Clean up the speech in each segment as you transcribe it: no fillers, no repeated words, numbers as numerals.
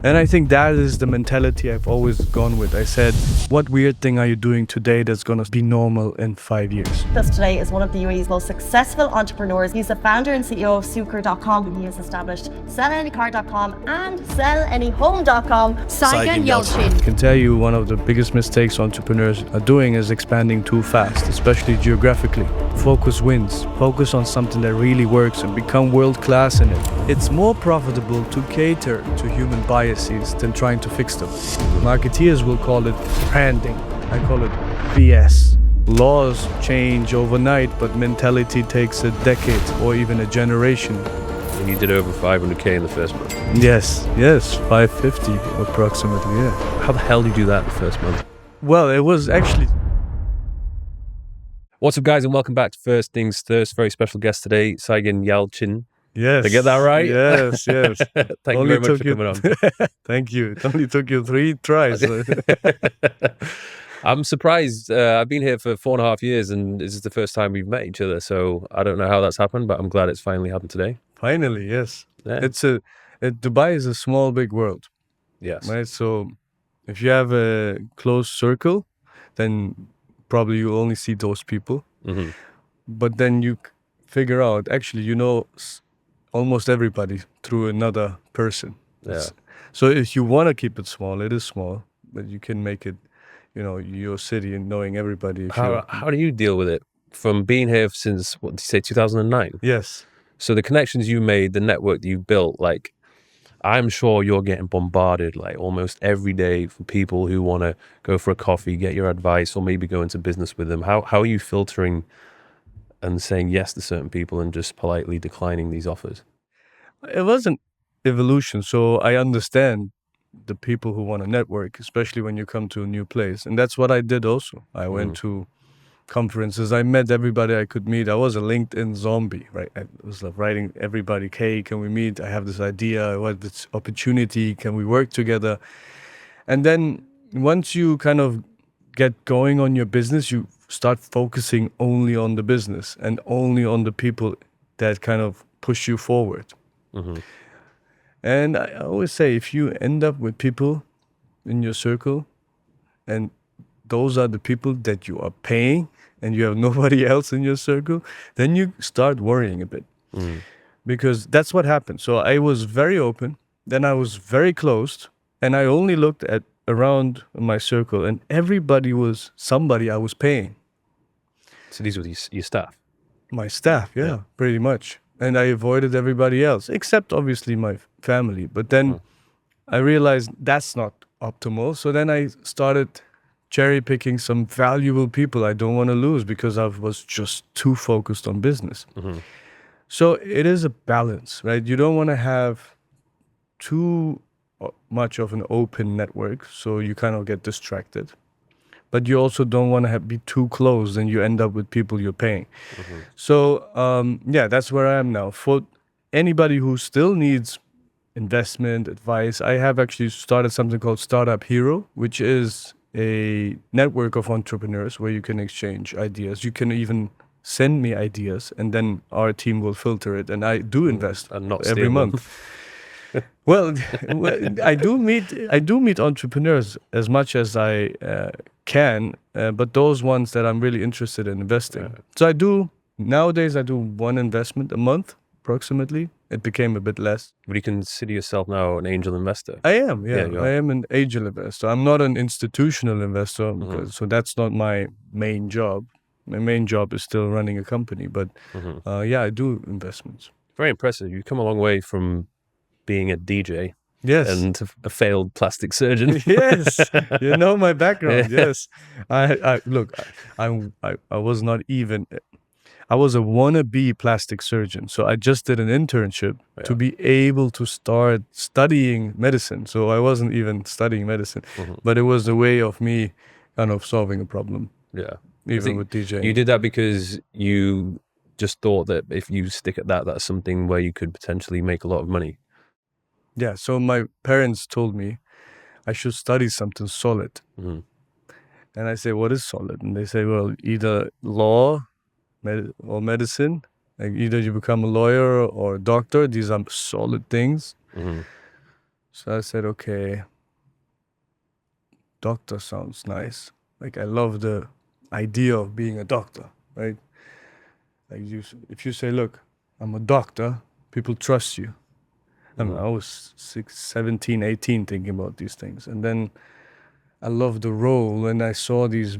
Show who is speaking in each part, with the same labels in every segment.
Speaker 1: And I think that is the mentality I've always gone with. I said, what weird thing are you doing today that's going to be normal in 5 years?
Speaker 2: This today is one of the UAE's most successful entrepreneurs. He's the founder and CEO of Sukkar.com. He has established SellAnyCar.com and SellAnyHome.com. Saygin Yalcin.
Speaker 1: I can tell you one of the biggest mistakes entrepreneurs are doing is expanding too fast, especially geographically. Focus wins. Focus on something that really works and become world class in it. It's more profitable to cater to human biases than trying to fix them. Marketeers will call it branding. I call it BS. Laws change overnight, but mentality takes a decade or even a generation.
Speaker 3: And you did over 500k in the first month.
Speaker 1: Yes, 550 approximately, yeah.
Speaker 3: How the hell do you do that the first month?
Speaker 1: Well, it was actually...
Speaker 3: What's up, guys, and welcome back to First Things First. Very special guest today, Saygin Yalcin.
Speaker 1: Yes.
Speaker 3: Did I get that right?
Speaker 1: Yes.
Speaker 3: Thank you very much for coming on.
Speaker 1: Thank you. It only took you 3 tries.
Speaker 3: I'm surprised. I've been here for 4.5 years, and this is the first time we've met each other. So I don't know how that's happened, but I'm glad it's finally happened today.
Speaker 1: Finally, yes.
Speaker 3: Yeah.
Speaker 1: Dubai is a small, big world.
Speaker 3: Yes.
Speaker 1: Right. So if you have a close circle, then probably you only see those people.
Speaker 3: Mm-hmm.
Speaker 1: But then you figure out, actually, you know almost everybody through another person.
Speaker 3: Yeah.
Speaker 1: So if you want to keep it small, it is small, but you can make it, your city and knowing everybody.
Speaker 3: How do you deal with it? From being here since, what did you say, 2009?
Speaker 1: Yes.
Speaker 3: So the connections you made, the network that you built, like, I'm sure you're getting bombarded like almost every day from people who want to go for a coffee, get your advice, or maybe go into business with them. How are you filtering and saying yes to certain people and just politely declining these offers?
Speaker 1: It wasn't evolution, so I understand the people who want to network, especially when you come to a new place. And that's what I did also. I went to conferences. I met everybody I could meet. I was a LinkedIn zombie, right? I was like writing everybody, hey, can we meet? I have this idea. What this opportunity? Can we work together? And then once you kind of get going on your business, you start focusing only on the business and only on the people that kind of push you forward.
Speaker 3: Mm-hmm.
Speaker 1: And I always say, if you end up with people in your circle and those are the people that you are paying and you have nobody else in your circle, then you start worrying a bit. Because that's what happened. So I was very open, then I was very closed, and I only looked at around my circle and everybody was somebody I was paying.
Speaker 3: So these were your staff?
Speaker 1: My staff, yeah, pretty much. And I avoided everybody else, except obviously my family. But then I realized that's not optimal. So then I started cherry picking some valuable people I don't want to lose because I was just too focused on business.
Speaker 3: Mm-hmm.
Speaker 1: So it is a balance, right? You don't want to have too much of an open network, so you kind of get distracted. But you also don't want to be too close, and you end up with people you're paying.
Speaker 3: Mm-hmm.
Speaker 1: So, that's where I am now. For anybody who still needs investment advice, I have actually started something called Startup Hero, which is a network of entrepreneurs where you can exchange ideas. You can even send me ideas, and then our team will filter it. And I do invest
Speaker 3: And not
Speaker 1: every month. Well, I do meet entrepreneurs as much as I can, but those ones that I'm really interested in investing. So nowadays I do one investment a month approximately. It became a bit less.
Speaker 3: Would you consider yourself now an angel investor?
Speaker 1: I am,
Speaker 3: Yeah, you are.
Speaker 1: I am an angel investor. I'm not an institutional investor, so that's not my main job. My main job is still running a company, but I do investments.
Speaker 3: Very impressive. You've come a long way from being a DJ.
Speaker 1: Yes.
Speaker 3: And a failed plastic surgeon.
Speaker 1: Yes, you know my background. Yes, I was not even. I was a wannabe plastic surgeon, so I just did an internship to be able to start studying medicine. So I wasn't even studying medicine, but it was a way of me kind of solving a problem.
Speaker 3: Yeah,
Speaker 1: even with DJing.
Speaker 3: You did that because you just thought that if you stick at that, that's something where you could potentially make a lot of money.
Speaker 1: Yeah, so my parents told me I should study something solid. And I say, what is solid? And they say, well, either law or medicine. Like either you become a lawyer or a doctor. These are solid things. So I said, okay, doctor sounds nice. Like I love the idea of being a doctor, right? Like if you say, look, I'm a doctor, people trust you. I mean, I was 17, 18 thinking about these things. And then I loved the role and I saw these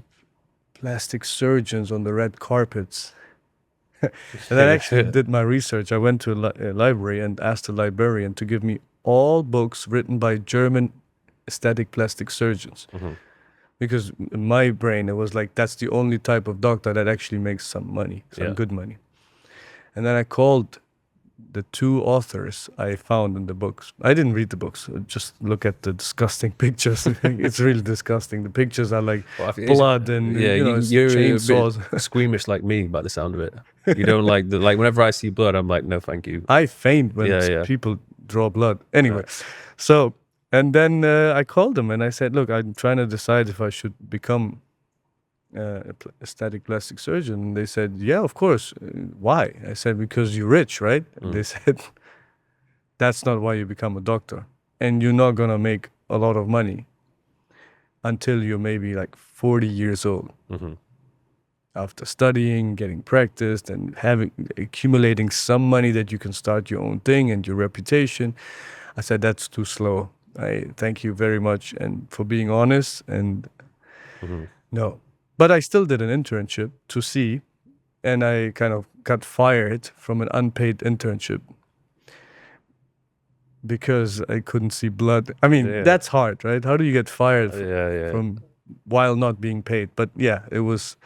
Speaker 1: plastic surgeons on the red carpets. And I actually did my research. I went to a library and asked the librarian to give me all books written by German aesthetic plastic surgeons. Because in my brain, it was like, that's the only type of doctor that actually makes some money, some good money. And then I called the two authors I found in the books. I didn't read the books. Just look at the disgusting pictures. It's really disgusting. The pictures are like blood and
Speaker 3: you're
Speaker 1: chainsaws.
Speaker 3: A bit squeamish like me by the sound of it. You don't like like whenever I see blood, I'm like, no, thank you.
Speaker 1: I faint when people draw blood. Anyway, so and then I called them and I said, look, I'm trying to decide if I should become aesthetic plastic surgeon. And they said, yeah, of course. Why? I said, because you're rich, right? And they said, that's not why you become a doctor. And you're not going to make a lot of money until you're maybe like 40 years old. After studying, getting practiced, and accumulating some money that you can start your own thing and your reputation. I said, that's too slow. I thank you very much and for being honest. And no. But I still did an internship to see, and I kind of got fired from an unpaid internship because I couldn't see blood. I mean, that's hard, right? How do you get fired from while not being paid? But yeah, it was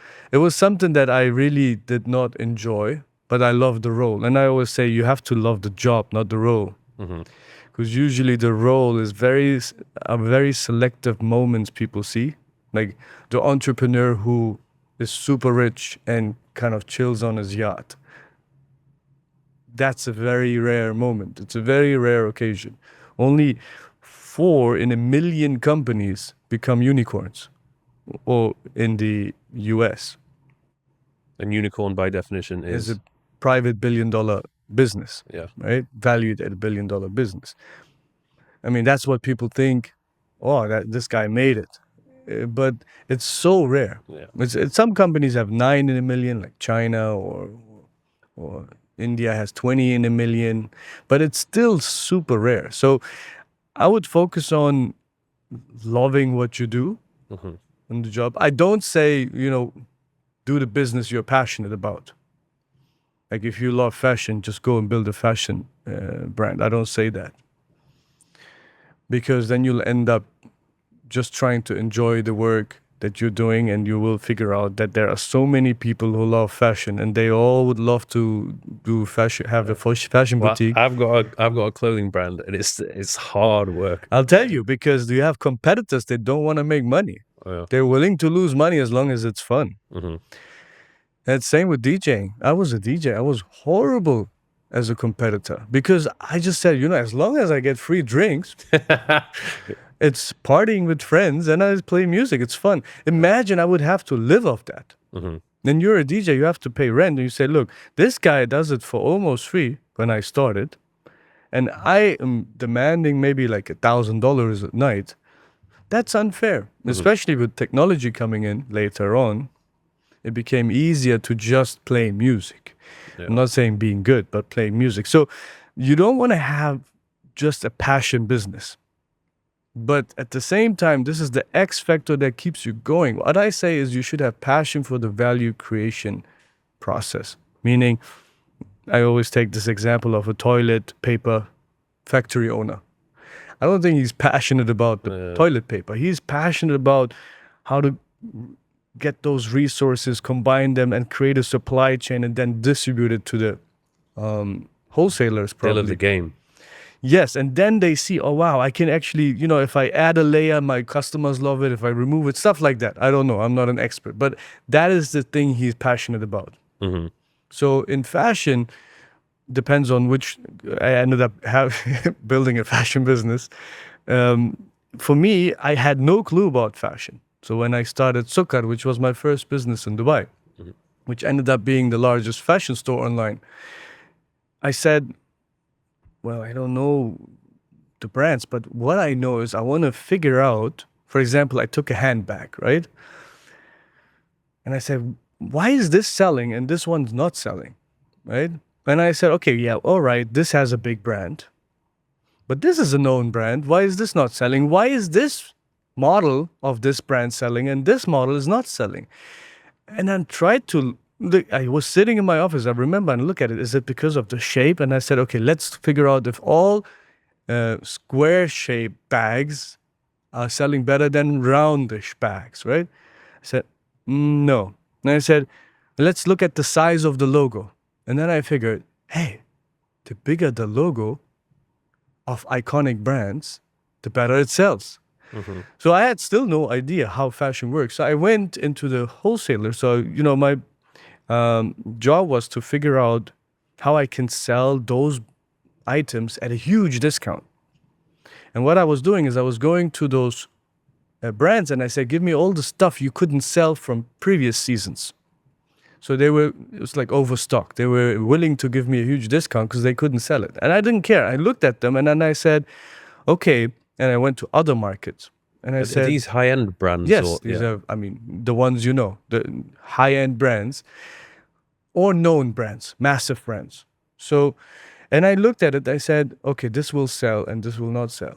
Speaker 1: something that I really did not enjoy, but I loved the role. And I always say you have to love the job, not the role. Because usually the role is very selective moments people see. Like the entrepreneur who is super rich and kind of chills on his yacht. That's a very rare moment. It's a very rare occasion. Only 4 in a million companies become unicorns, or in the US.
Speaker 3: And unicorn by definition is
Speaker 1: a private $1 billion business, right? Valued at $1 billion business. I mean, that's what people think. Oh, this guy made it. But it's so rare. Some companies have 9 in a million, like China or India has 20 in a million, but it's still super rare. So I would focus on loving what you do in the job. I don't say, do the business you're passionate about. Like if you love fashion, just go and build a fashion brand. I don't say that. Because then you'll end up just trying to enjoy the work that you're doing, and you will figure out that there are so many people who love fashion and they all would love to do fashion, have a fashion boutique.
Speaker 3: I've got a clothing brand, and it's hard work.
Speaker 1: I'll tell you, because you have competitors that don't want to make money. They're willing to lose money as long as it's fun. And same with DJing. I was a DJ. I was horrible as a competitor because I just said, as long as I get free drinks, it's partying with friends and I play music. It's fun. Imagine I would have to live off that. Then you're a DJ, you have to pay rent. And you say, look, this guy does it for almost free when I started. And I am demanding maybe like $1,000 a night. That's unfair, especially with technology coming in later on. It became easier to just play music. I'm not saying being good, but playing music. So you don't want to have just a passion business. But at the same time, this is the X factor that keeps you going. What I say is you should have passion for the value creation process. Meaning, I always take this example of a toilet paper factory owner. I don't think he's passionate about the toilet paper. He's passionate about how to get those resources, combine them, and create a supply chain, and then distribute it to the wholesalers. Probably.
Speaker 3: They love the game.
Speaker 1: Yes, and then they see, oh wow, I can actually, if I add a layer, my customers love it. If I remove it, stuff like that. I don't know. I'm not an expert, but that is the thing he's passionate about. So in fashion, depends on which. I ended up building a fashion business. For me, I had no clue about fashion. So when I started Sukkar, which was my first business in Dubai, which ended up being the largest fashion store online, I said, well, I don't know the brands, but what I know is I want to figure out, for example, I took a handbag, right? And I said, why is this selling and this one's not selling, right? And I said, okay, yeah, all right, this has a big brand, but this is a known brand. Why is this not selling? Why is this model of this brand selling and this model is not selling? And I tried to look, I was sitting in my office, I remember, and look at it. Is it because of the shape? And I said, okay, let's figure out if all square shaped bags are selling better than roundish bags, right? I said, no. And I said, let's look at the size of the logo. And then I figured, hey, the bigger the logo of iconic brands, the better it sells.
Speaker 3: Mm-hmm.
Speaker 1: So I had still no idea how fashion works. So I went into the wholesaler. So, my job was to figure out how I can sell those items at a huge discount. And what I was doing is I was going to those brands and I said, give me all the stuff you couldn't sell from previous seasons. So it was like overstocked. They were willing to give me a huge discount because they couldn't sell it. And I didn't care. I looked at them and then I said, okay. And I went to other markets and I said,
Speaker 3: these high-end brands?
Speaker 1: yes, these are, the ones the high-end brands or known brands, massive brands. So, and I looked at it, I said, okay, this will sell and this will not sell.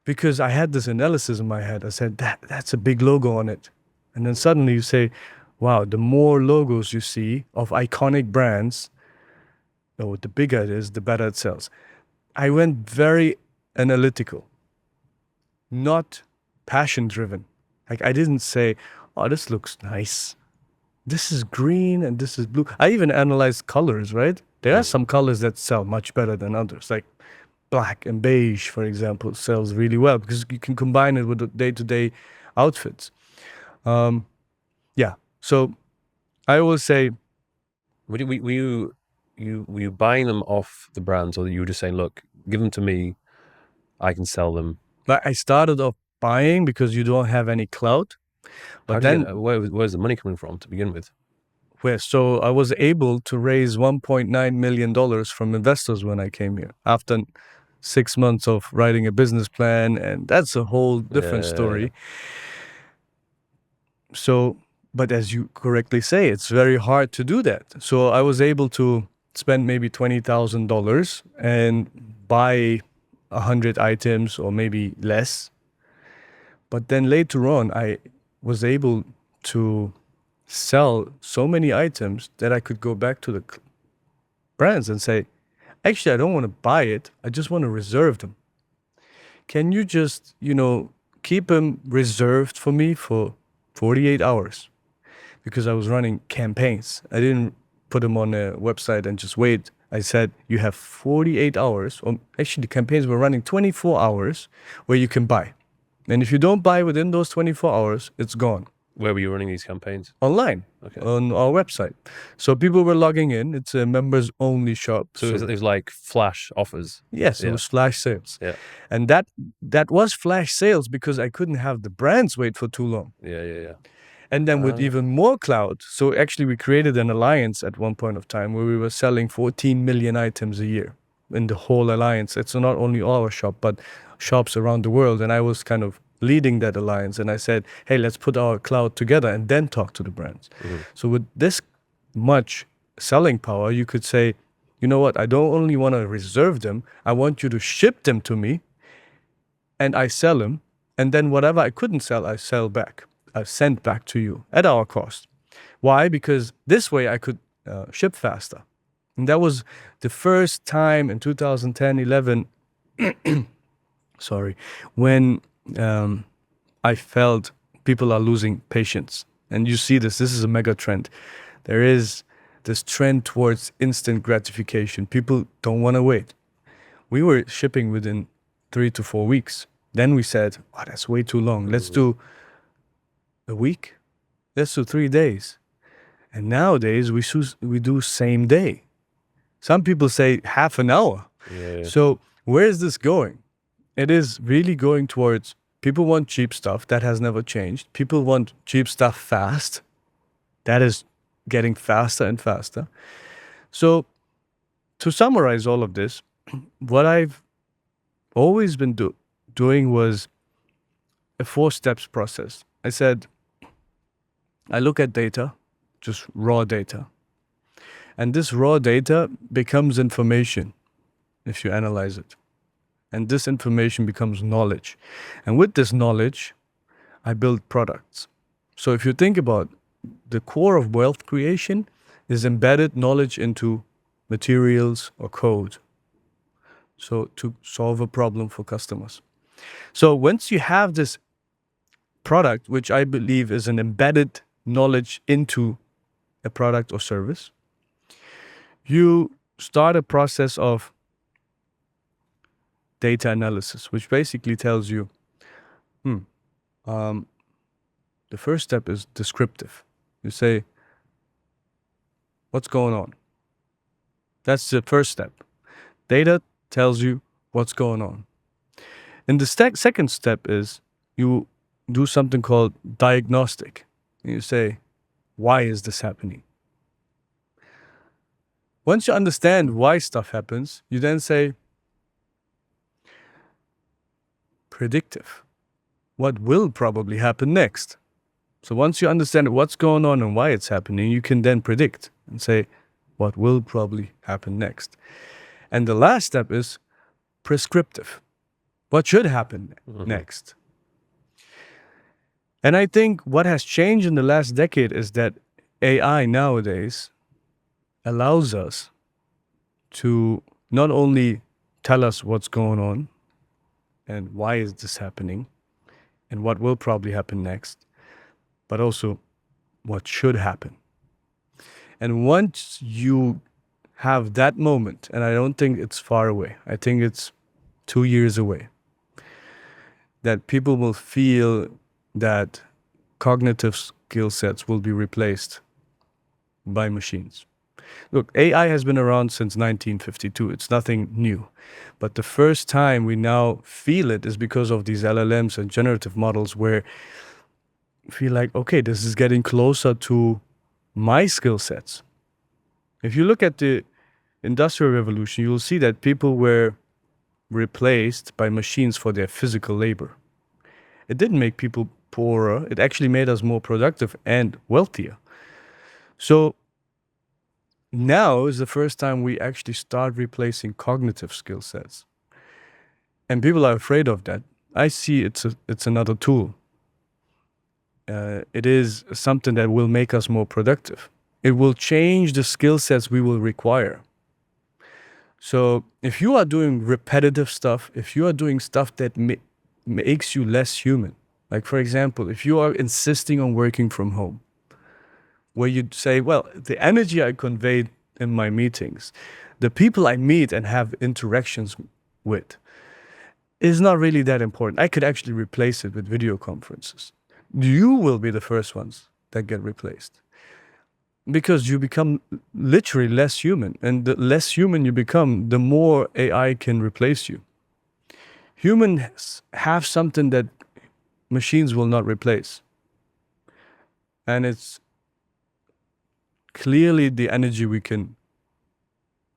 Speaker 1: Because I had this analysis in my head. I said, that's a big logo on it. And then suddenly you say, wow, the more logos you see of iconic brands, the bigger it is, the better it sells. I went very analytical, not passion-driven. Like I didn't say, oh, this looks nice. This is green and this is blue. I even analyzed colors, right? There are some colors that sell much better than others. Like black and beige, for example, sells really well because you can combine it with the day-to-day outfits. Yeah. So I always say,
Speaker 3: were you buying them off the brands, or you were just saying, look, give them to me, I can sell them?
Speaker 1: like I started off buying because you don't have any clout. But then
Speaker 3: where's the money coming from to begin with?
Speaker 1: So I was able to raise $1.9 million from investors when I came here after 6 months of writing a business plan. And that's a whole different story. So, but as you correctly say, it's very hard to do that. So I was able to spend maybe $20,000 and buy 100 items or maybe less. But then later on, I was able to sell so many items that I could go back to the brands and say, actually, I don't want to buy it. I just want to reserve them. Can you just, keep them reserved for me for 48 hours? Because I was running campaigns. I didn't put them on a website and just wait. I said, you have 48 hours. Or actually, the campaigns were running 24 hours where you can buy. And if you don't buy within those 24 hours, it's gone.
Speaker 3: Where were you running these campaigns?
Speaker 1: Online, on our website. So people were logging in. It's a members-only shop.
Speaker 3: So it was like flash offers?
Speaker 1: Yes, it was flash sales.
Speaker 3: Yeah.
Speaker 1: And that was flash sales because I couldn't have the brands wait for too long.
Speaker 3: Yeah.
Speaker 1: And then with even more clout, so actually we created an alliance at one point of time where we were selling 14 million items a year in the whole alliance. It's not only our shop, but shops around the world. And I was kind of leading that alliance. And I said, hey, let's put our cloud together and then talk to the brands. Mm-hmm. So with this much selling power, you could say, you know what, I don't only want to reserve them, I want you to ship them to me and I sell them. And then whatever I couldn't sell, I sell back. I send back to you at our cost. Why? Because this way I could ship faster. And that was the first time in 2010, 11, when I felt people are losing patience. And you see this is a mega trend. There is this trend towards instant gratification. People don't want to wait. We were shipping within 3 to 4 weeks. Then we said, oh, that's way too long. Let's do a week. Let's do 3 days. And nowadays we do same day. Some people say half an hour.
Speaker 3: Yeah.
Speaker 1: So where is this going? It is really going towards people want cheap stuff. That has never changed. People want cheap stuff fast. That is getting faster and faster. So to summarize all of this, what always been doing was a 4 steps process. I said, I look at data, just raw data. And this raw data becomes information if you analyze it. And this information becomes knowledge. And with this knowledge, I build products. So if you think about the core of wealth creation is embedded knowledge into materials or code. So to solve a problem for customers. So once you have this product, which I believe is an embedded knowledge into a product or service, you start a process of data analysis, which basically tells you, the first step is descriptive. You say, what's going on? That's the first step. Data tells you what's going on. And the second step is you do something called diagnostic. You say, why is this happening? Once you understand why stuff happens, you then say, predictive. What will probably happen next? So once you understand what's going on and why it's happening, you can then predict and say, what will probably happen next? And the last step is prescriptive. What should happen next? And I think what has changed in the last decade is that AI nowadays allows us to not only tell us what's going on and why is this happening and what will probably happen next, but also what should happen. And once you have that moment, and I don't think it's far away, I think it's 2 years away, that people will feel that cognitive skill sets will be replaced by machines. Look, AI has been around since 1952. It's nothing new. But the first time we now feel it is because of these LLMs and generative models where we feel like, okay, this is getting closer to my skill sets. If you look at the Industrial Revolution, you will see that people were replaced by machines for their physical labor. It didn't make people poorer. It actually made us more productive and wealthier. So now is the first time we actually start replacing cognitive skill sets. And people are afraid of that. I see it's another tool. It is something that will make us more productive. It will change the skill sets we will require. So if you are doing repetitive stuff, if you are doing stuff that makes you less human, like for example, if you are insisting on working from home, where you say, well, the energy I conveyed in my meetings, the people I meet and have interactions with, is not really that important. I could actually replace it with video conferences. You will be the first ones that get replaced. Because you become literally less human. And the less human you become, the more AI can replace you. Humans have something that machines will not replace. And it's clearly the energy we can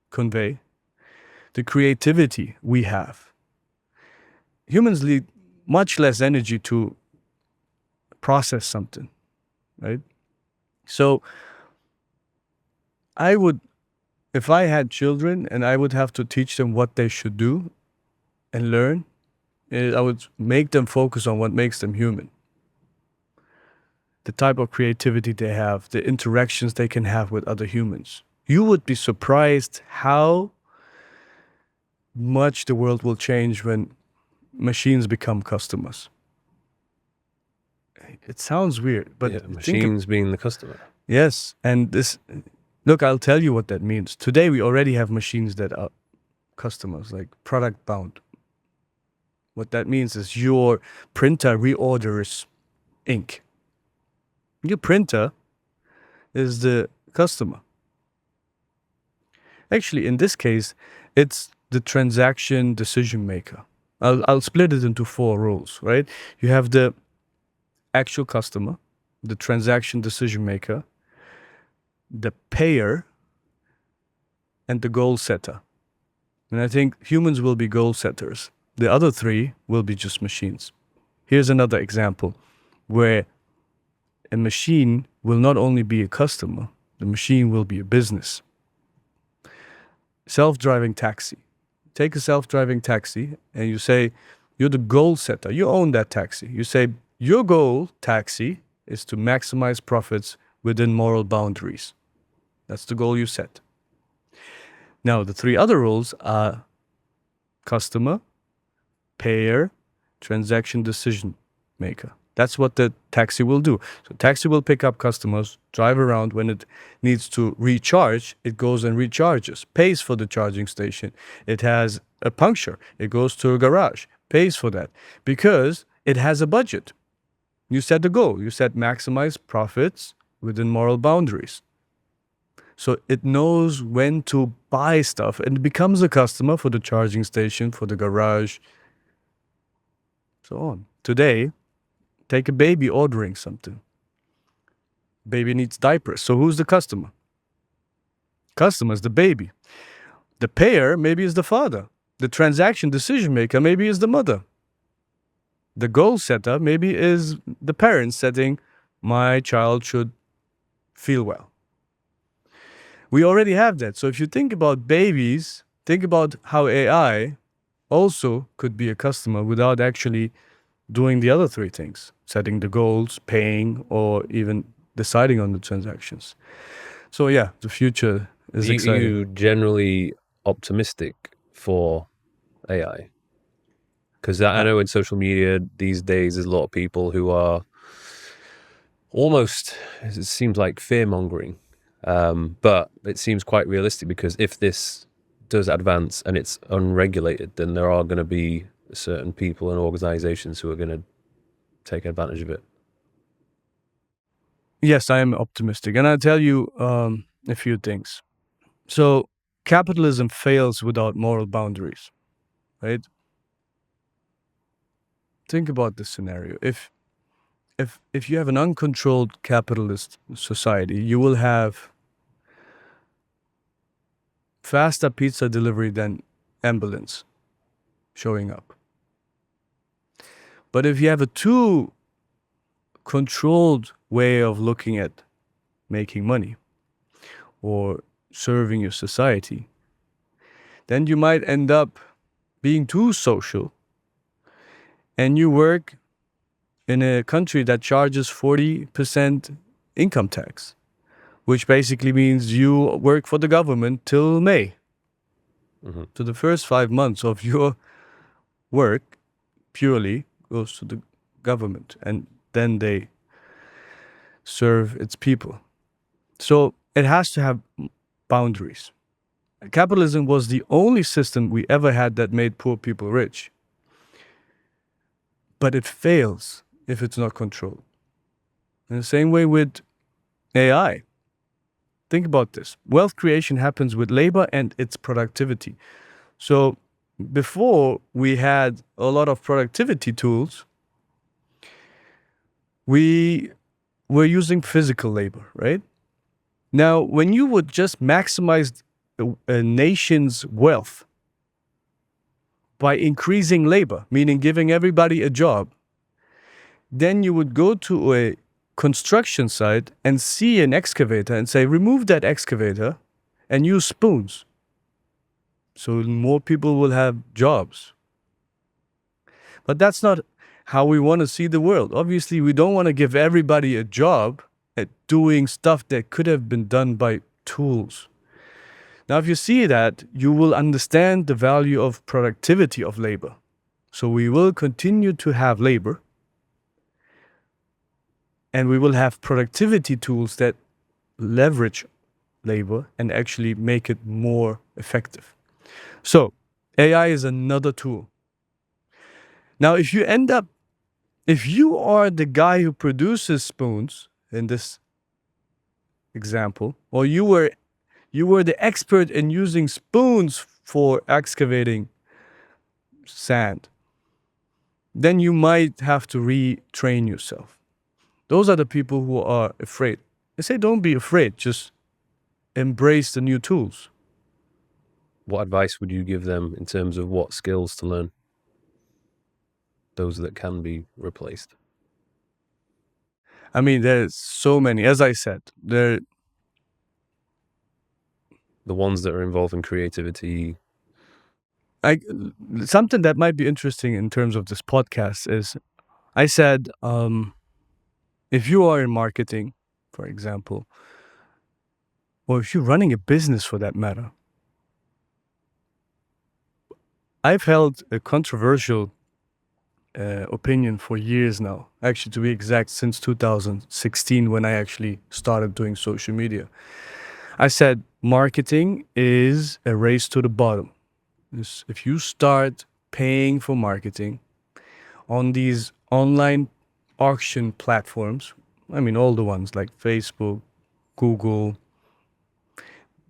Speaker 1: convey, the creativity we have. Humans need much less energy to process something, right? So I would, if I had children and I would have to teach them what they should do and learn, I would make them focus on what makes them human. The type of creativity they have, the interactions they can have with other humans. You would be surprised how much the world will change when machines become customers. It sounds weird, but
Speaker 3: machines being the customer.
Speaker 1: Yes, and this, look, I'll tell you what that means. Today we already have machines that are customers, like product bound. What that means is your printer reorders ink. Your printer is the customer. Actually, in this case, it's the transaction decision maker. I'll split it into 4 roles, right? You have the actual customer, the transaction decision maker, the payer, and the goal setter. And I think humans will be goal setters. The other three will be just machines. Here's another example where a machine will not only be a customer, the machine will be a business. Self-driving taxi. Take a self-driving taxi and you say, you're the goal setter. You own that taxi. You say, your goal, taxi, is to maximize profits within moral boundaries. That's the goal you set. Now, the three other rules are customer, payer, transaction decision maker. That's what the taxi will do. So taxi will pick up customers, drive around. When it needs to recharge, it goes and recharges, pays for the charging station. It has a puncture, it goes to a garage, pays for that because it has a budget. You set the goal. You set maximize profits within moral boundaries. So it knows when to buy stuff and it becomes a customer for the charging station, for the garage, so on. Today, take a baby ordering something. Baby needs diapers. So who's the customer? Customer is the baby. The payer maybe is the father. The transaction decision maker maybe is the mother. The goal setter maybe is the parent setting, my child should feel well. We already have that. So if you think about babies, think about how AI also could be a customer without actually doing the other three things, setting the goals, paying, or even deciding on the transactions. So yeah, the future is exciting.
Speaker 3: You generally optimistic for AI? Because I know in social media these days there's a lot of people who are almost, it seems like fear-mongering. But it seems quite realistic because if this does advance and it's unregulated, then there are going to be certain people and organizations who are going to take advantage of it.
Speaker 1: Yes, I am optimistic. And I'll tell you a few things. So capitalism fails without moral boundaries, right? Think about this scenario. If you have an uncontrolled capitalist society, you will have faster pizza delivery than ambulance showing up. But if you have a too controlled way of looking at making money or serving your society, then you might end up being too social and you work in a country that charges 40% income tax, which basically means you work for the government till May.
Speaker 3: Mm-hmm.
Speaker 1: So the first 5 months of your work purely goes to the government, and then they serve its people. So it has to have boundaries. Capitalism was the only system we ever had that made poor people rich. But it fails if it's not controlled. In the same way with AI. Think about this. Wealth creation happens with labor and its productivity. So before we had a lot of productivity tools, we were using physical labor, right? Now, when you would just maximize a nation's wealth by increasing labor, meaning giving everybody a job, then you would go to a construction site and see an excavator and say, remove that excavator and use spoons. So more people will have jobs. But that's not how we want to see the world. Obviously, we don't want to give everybody a job at doing stuff that could have been done by tools. Now, if you see that, you will understand the value of productivity of labor. So we will continue to have labor, and we will have productivity tools that leverage labor and actually make it more effective. So AI is another tool. Now, if you are the guy who produces spoons in this example, or you were the expert in using spoons for excavating sand, then you might have to retrain yourself. Those are the people who are afraid. I say don't be afraid, just embrace the new tools.
Speaker 3: What advice would you give them in terms of what skills to learn? those that can be replaced?
Speaker 1: I mean, there's so many. As I said,
Speaker 3: The ones that are involved in creativity.
Speaker 1: Something that might be interesting in terms of this podcast is, I said, if you are in marketing, for example, or if you're running a business for that matter, I've held a controversial opinion for years now, actually, to be exact, since 2016, when I actually started doing social media. I said marketing is a race to the bottom. If you start paying for marketing on these online auction platforms, I mean, all the ones like Facebook, Google,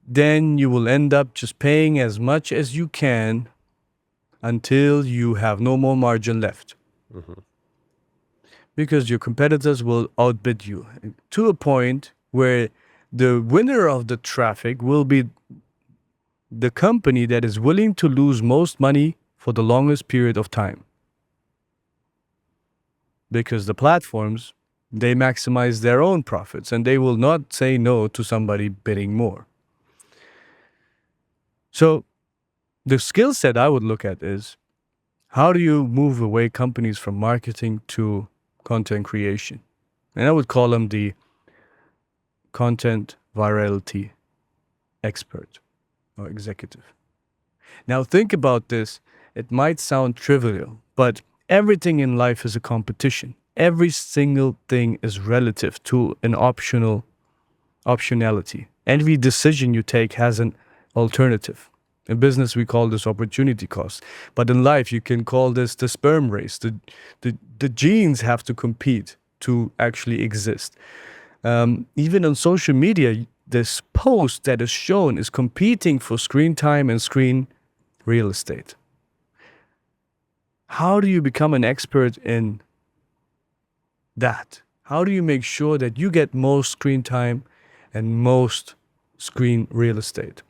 Speaker 1: then you will end up just paying as much as you can until you have no more margin left. Because your competitors will outbid you to a point where the winner of the traffic will be the company that is willing to lose most money for the longest period of time. Because the platforms, they maximize their own profits and they will not say no to somebody bidding more. So the skill set I would look at is, how do you move away companies from marketing to content creation? And I would call them the content virality expert or executive. Now think about this. It might sound trivial, but everything in life is a competition. Every single thing is relative to an optionality. Every decision you take has an alternative. In business, we call this opportunity cost. But in life, you can call this the sperm race. The genes have to compete to actually exist. Even on social media, this post that is shown is competing for screen time and screen real estate. How do you become an expert in that? How do you make sure that you get most screen time and most screen real estate?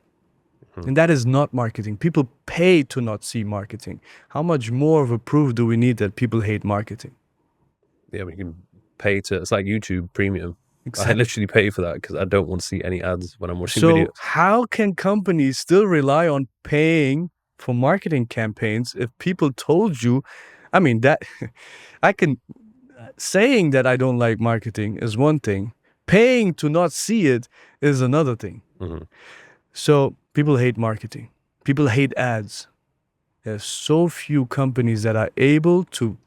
Speaker 1: And that is not marketing. People pay to not see marketing. How much more of a proof do we need that people hate marketing?
Speaker 3: Yeah, we can pay to, it's like YouTube Premium.
Speaker 1: Exactly.
Speaker 3: I literally pay for that because I don't want to see any ads when I'm watching
Speaker 1: So
Speaker 3: videos.
Speaker 1: how can companies still rely on paying for marketing campaigns if people told you, I mean, that I can, saying that I don't like marketing is one thing. Paying to not see it is another thing. So people hate marketing. People hate ads. There's so few companies that are able to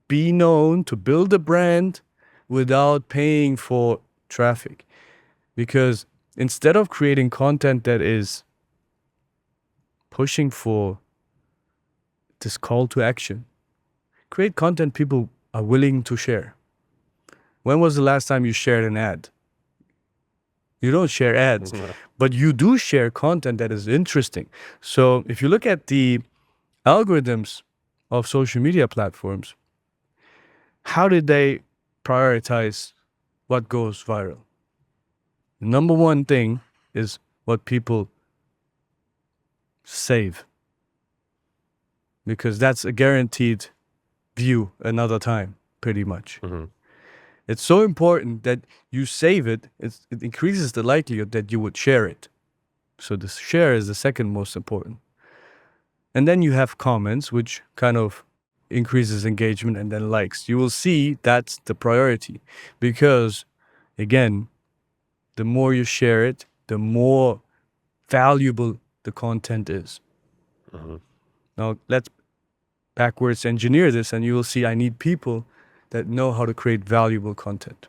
Speaker 1: be known, to build a brand without paying for traffic. Because instead of creating content that is pushing for this call to action, create content people are willing to share. When was the last time you shared an ad? You don't share ads, but you do share content that is interesting. So if you look at the algorithms of social media platforms, how did they prioritize what goes viral? The number one thing is what people save, because that's a guaranteed view another time, pretty much. It's so important that you save it. It increases the likelihood that you would share it. So the share is the second most important. And then you have comments, which kind of increases engagement, and then likes. You will see that's the priority, because again, the more you share it, the more valuable the content is. Now let's backwards engineer this, and you will see I need people that know how to create valuable content.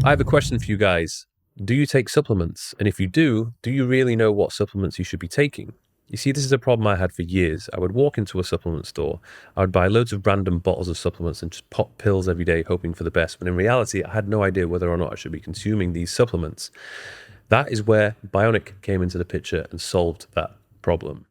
Speaker 3: I have a question for you guys. Do you take supplements? And if you do you really know what supplements you should be taking? You see, this is a problem I had for years. I would walk into a supplement store, I would buy loads of random bottles of supplements and just pop pills every day, hoping for the best. But in reality, I had no idea whether or not I should be consuming these supplements. That is where Bionic came into the picture and solved that problem.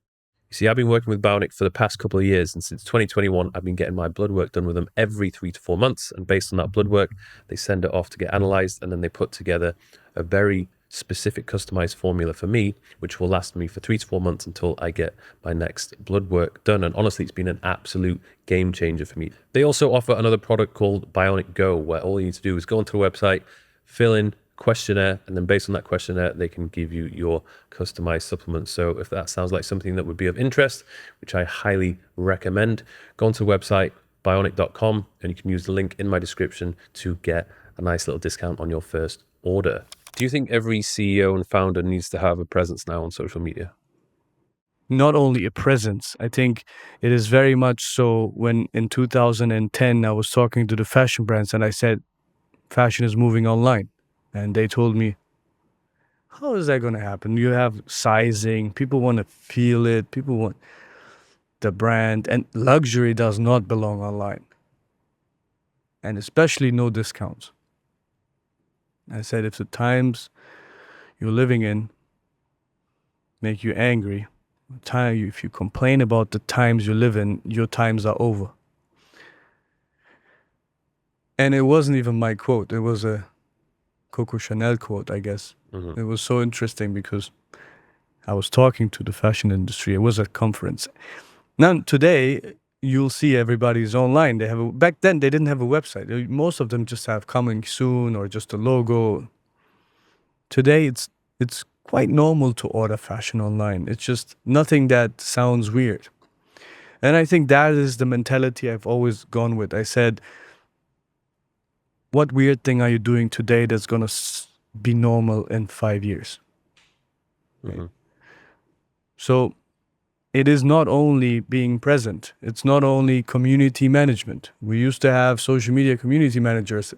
Speaker 3: You see, I've been working with Bionic for the past couple of years, and since 2021, I've been getting my blood work done with them every 3 to 4 months. And based on that blood work, they send it off to get analyzed, and then they put together a very specific customized formula for me, which will last me for 3 to 4 months until I get my next blood work done. And honestly, it's been an absolute game changer for me. They also offer another product called Bionic Go, where all you need to do is go onto the website, fill in questionnaire, and then based on that questionnaire, they can give you your customized supplements. So if that sounds like something that would be of interest, which I highly recommend, go onto the website, bionic.com, and you can use the link in my description to get a nice little discount on your first order. Do you think every CEO and founder needs to have a presence now on social media?
Speaker 1: Not only a presence, I think it is very much so. When in 2010, I was talking to the fashion brands and I said, fashion is moving online. And they told me, how is that going to happen? You have sizing, people want to feel it, people want the brand, and luxury does not belong online. And especially no discounts. I said, if the times you're living in make you angry, if you complain about the times you live in, your times are over. And it wasn't even my quote. It was a Coco Chanel quote, I guess.
Speaker 3: Mm-hmm.
Speaker 1: It was so interesting because I was talking to the fashion industry. It was a conference. Now, today, you'll see everybody's online. Back then, they didn't have a website. Most of them just have coming soon or just a logo. Today, it's quite normal to order fashion online. It's just nothing that sounds weird. And I think that is the mentality I've always gone with. I said, what weird thing are you doing today that's going to be normal in 5 years?
Speaker 3: Mm-hmm.
Speaker 1: Right? So it is not only being present. It's not only community management. We used to have social media community managers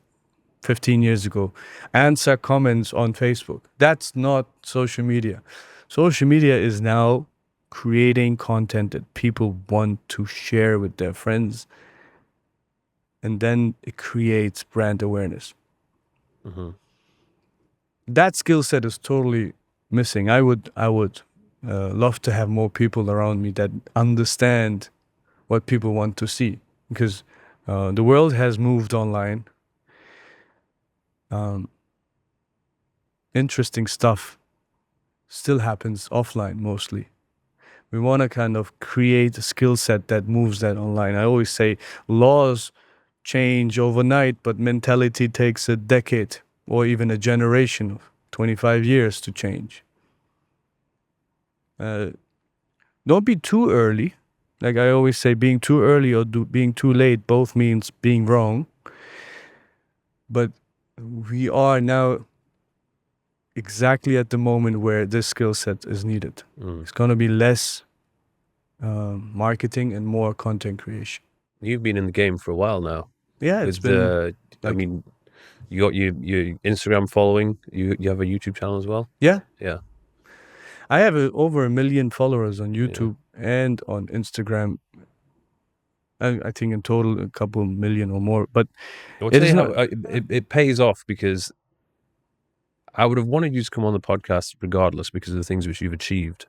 Speaker 1: 15 years ago, answer comments on Facebook. That's not social media. Social media is now creating content that people want to share with their friends. And then it creates brand awareness.
Speaker 3: Mm-hmm.
Speaker 1: That skill set is totally missing. I would love to have more people around me that understand what people want to see, because the world has moved online. Interesting stuff still happens offline mostly. We want to kind of create a skill set that moves that online. I always say laws change overnight, but mentality takes a decade or even a generation of 25 years to change. Don't be too early. Like I always say, being too early or being too late both means being wrong. But we are now exactly at the moment where this skill set is needed. It's going to be less marketing and more content creation.
Speaker 3: You've been in the game for a while now.
Speaker 1: Yeah, it's been.
Speaker 3: I mean, you got your Instagram following. You have a YouTube channel as well.
Speaker 1: Yeah.
Speaker 3: Yeah.
Speaker 1: I have over 1 million followers on YouTube and on Instagram. I think in total a couple million or more. But
Speaker 3: it pays off, because I would have wanted you to come on the podcast regardless because of the things which you've achieved.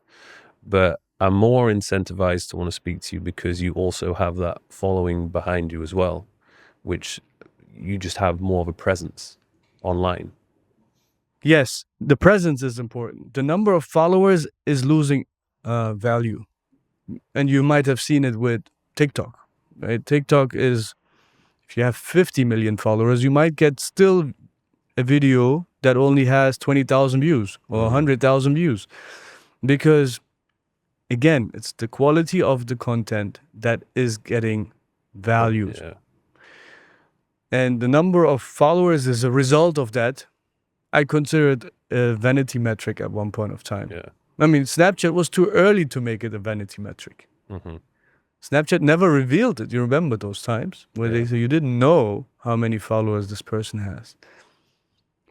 Speaker 3: But I'm more incentivized to want to speak to you because you also have that following behind you as well, which you just have more of a presence online.
Speaker 1: yes, the presence is important. The number of followers is losing value. And you might have seen it with TikTok, right? TikTok is, if you have 50 million followers, you might get still a video that only has 20,000 views or 100,000 views. Because, again, it's the quality of the content that is getting valued.
Speaker 3: Yeah.
Speaker 1: And the number of followers is a result of that. I consider it a vanity metric at one point of time.
Speaker 3: Yeah.
Speaker 1: I mean, Snapchat was too early to make it a vanity metric.
Speaker 3: Mm-hmm.
Speaker 1: Snapchat never revealed it. You remember those times where they say you didn't know how many followers this person has.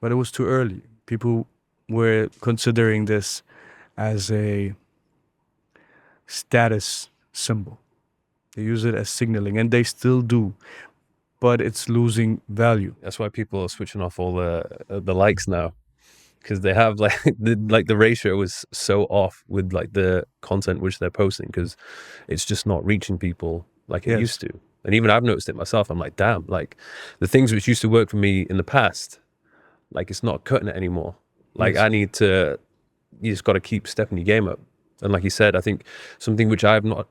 Speaker 1: But it was too early. People were considering this as a status symbol. They use it as signaling, and they still do. But it's losing value.
Speaker 3: That's why people are switching off all the likes now, because they have the ratio is so off with like the content which they're posting, because it's just not reaching people like it used to. And even I've noticed it myself. I'm like, damn, like the things which used to work for me in the past, like it's not cutting it anymore. Like
Speaker 1: Yes.
Speaker 3: you just got to keep stepping your game up. And like you said, I think something which I've not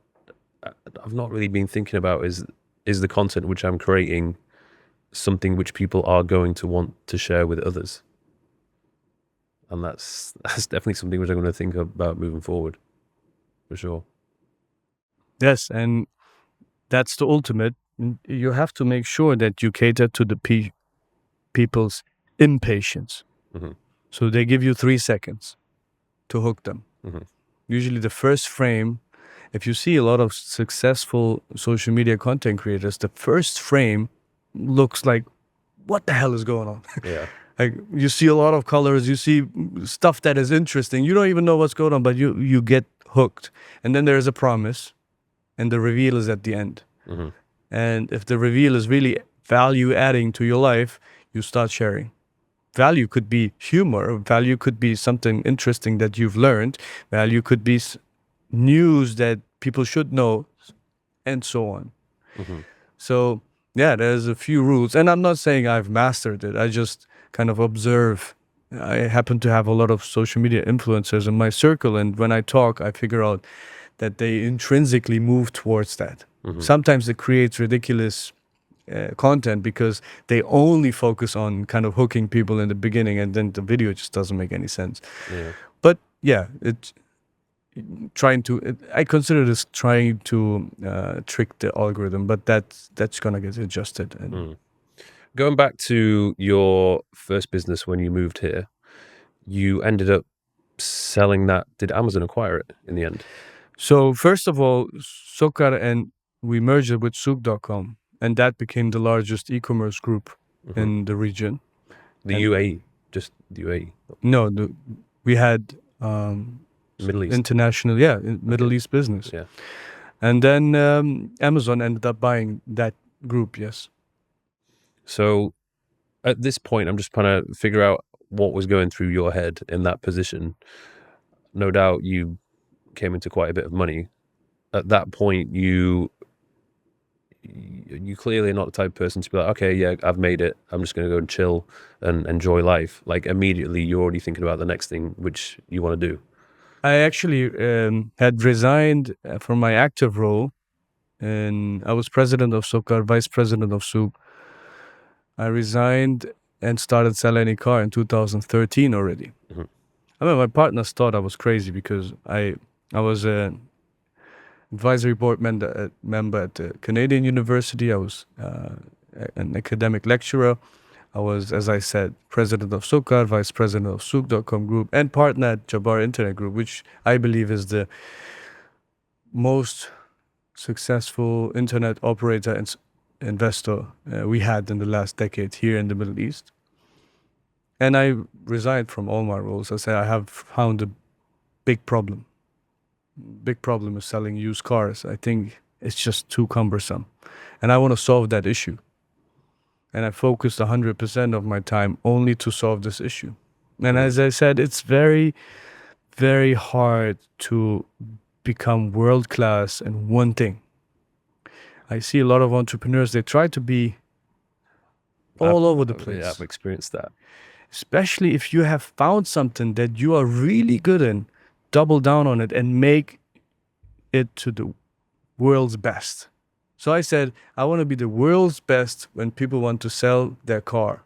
Speaker 3: really been thinking about is the content which I'm creating something which people are going to want to share with others. And that's definitely something which I'm going to think about moving forward, for sure.
Speaker 1: Yes, and that's the ultimate. You have to make sure that you cater to the people's impatience.
Speaker 3: Mm-hmm.
Speaker 1: So they give you 3 seconds to hook them.
Speaker 3: Mm-hmm.
Speaker 1: Usually the first frame, if you see a lot of successful social media content creators, the first frame looks like, what the hell is going on?
Speaker 3: Yeah.
Speaker 1: Like you see a lot of colors, you see stuff that is interesting. You don't even know what's going on, but you get hooked. And then there's a promise, and the reveal is at the end.
Speaker 3: Mm-hmm.
Speaker 1: And if the reveal is really value adding to your life, you start sharing. Value could be humor. Value could be something interesting that you've learned. Value could be news that people should know, and so on.
Speaker 3: Mm-hmm.
Speaker 1: So yeah, there's a few rules, and I'm not saying I've mastered it. I just kind of observe. I happen to have a lot of social media influencers in my circle, and when I talk, I figure out that they intrinsically move towards that.
Speaker 3: Mm-hmm.
Speaker 1: Sometimes it creates ridiculous content because they only focus on kind of hooking people in the beginning, and then the video just doesn't make any sense.
Speaker 3: Yeah.
Speaker 1: But yeah, I consider this trying to trick the algorithm, but that's gonna get adjusted. And
Speaker 3: Going back to your first business when you moved here, you ended up selling that. Did Amazon acquire it in the end?
Speaker 1: So first of all, Sukkar, and we merged it with Souk.com, and that became the largest e-commerce group in the region.
Speaker 3: The UAE, just the UAE.
Speaker 1: No, we had
Speaker 3: Middle East.
Speaker 1: international, Middle East business.
Speaker 3: Yeah.
Speaker 1: And then Amazon ended up buying that group, yes.
Speaker 3: So at this point, I'm just trying to figure out what was going through your head in that position. No doubt you came into quite a bit of money. At that point, you clearly are not the type of person to be like, okay, yeah, I've made it. I'm just going to go and chill and enjoy life. Like immediately, you're already thinking about the next thing which you want to do.
Speaker 1: I actually had resigned from my active role, and I was president of Sukkar, vice president of Souk. I resigned and started Sell Any Car in 2013 already.
Speaker 3: Mm-hmm.
Speaker 1: I mean, my partners thought I was crazy because I was an advisory board member at the Canadian University. I was an academic lecturer. I was, as I said, president of Sukkar, vice president of Souk.com Group, and partner at Jabbar Internet Group, which I believe is the most successful internet operator and investor we had in the last decade here in the Middle East. And I resigned from all my roles. I said I have found a big problem. Big problem is selling used cars. I think it's just too cumbersome. And I want to solve that issue. And I focused 100% of my time only to solve this issue. And as I said, it's very, very hard to become world-class in one thing. I see a lot of entrepreneurs, they try to be all over the place.
Speaker 3: Yeah, I've experienced that.
Speaker 1: Especially if you have found something that you are really good in, double down on it and make it to the world's best. So I said, I want to be the world's best when people want to sell their car.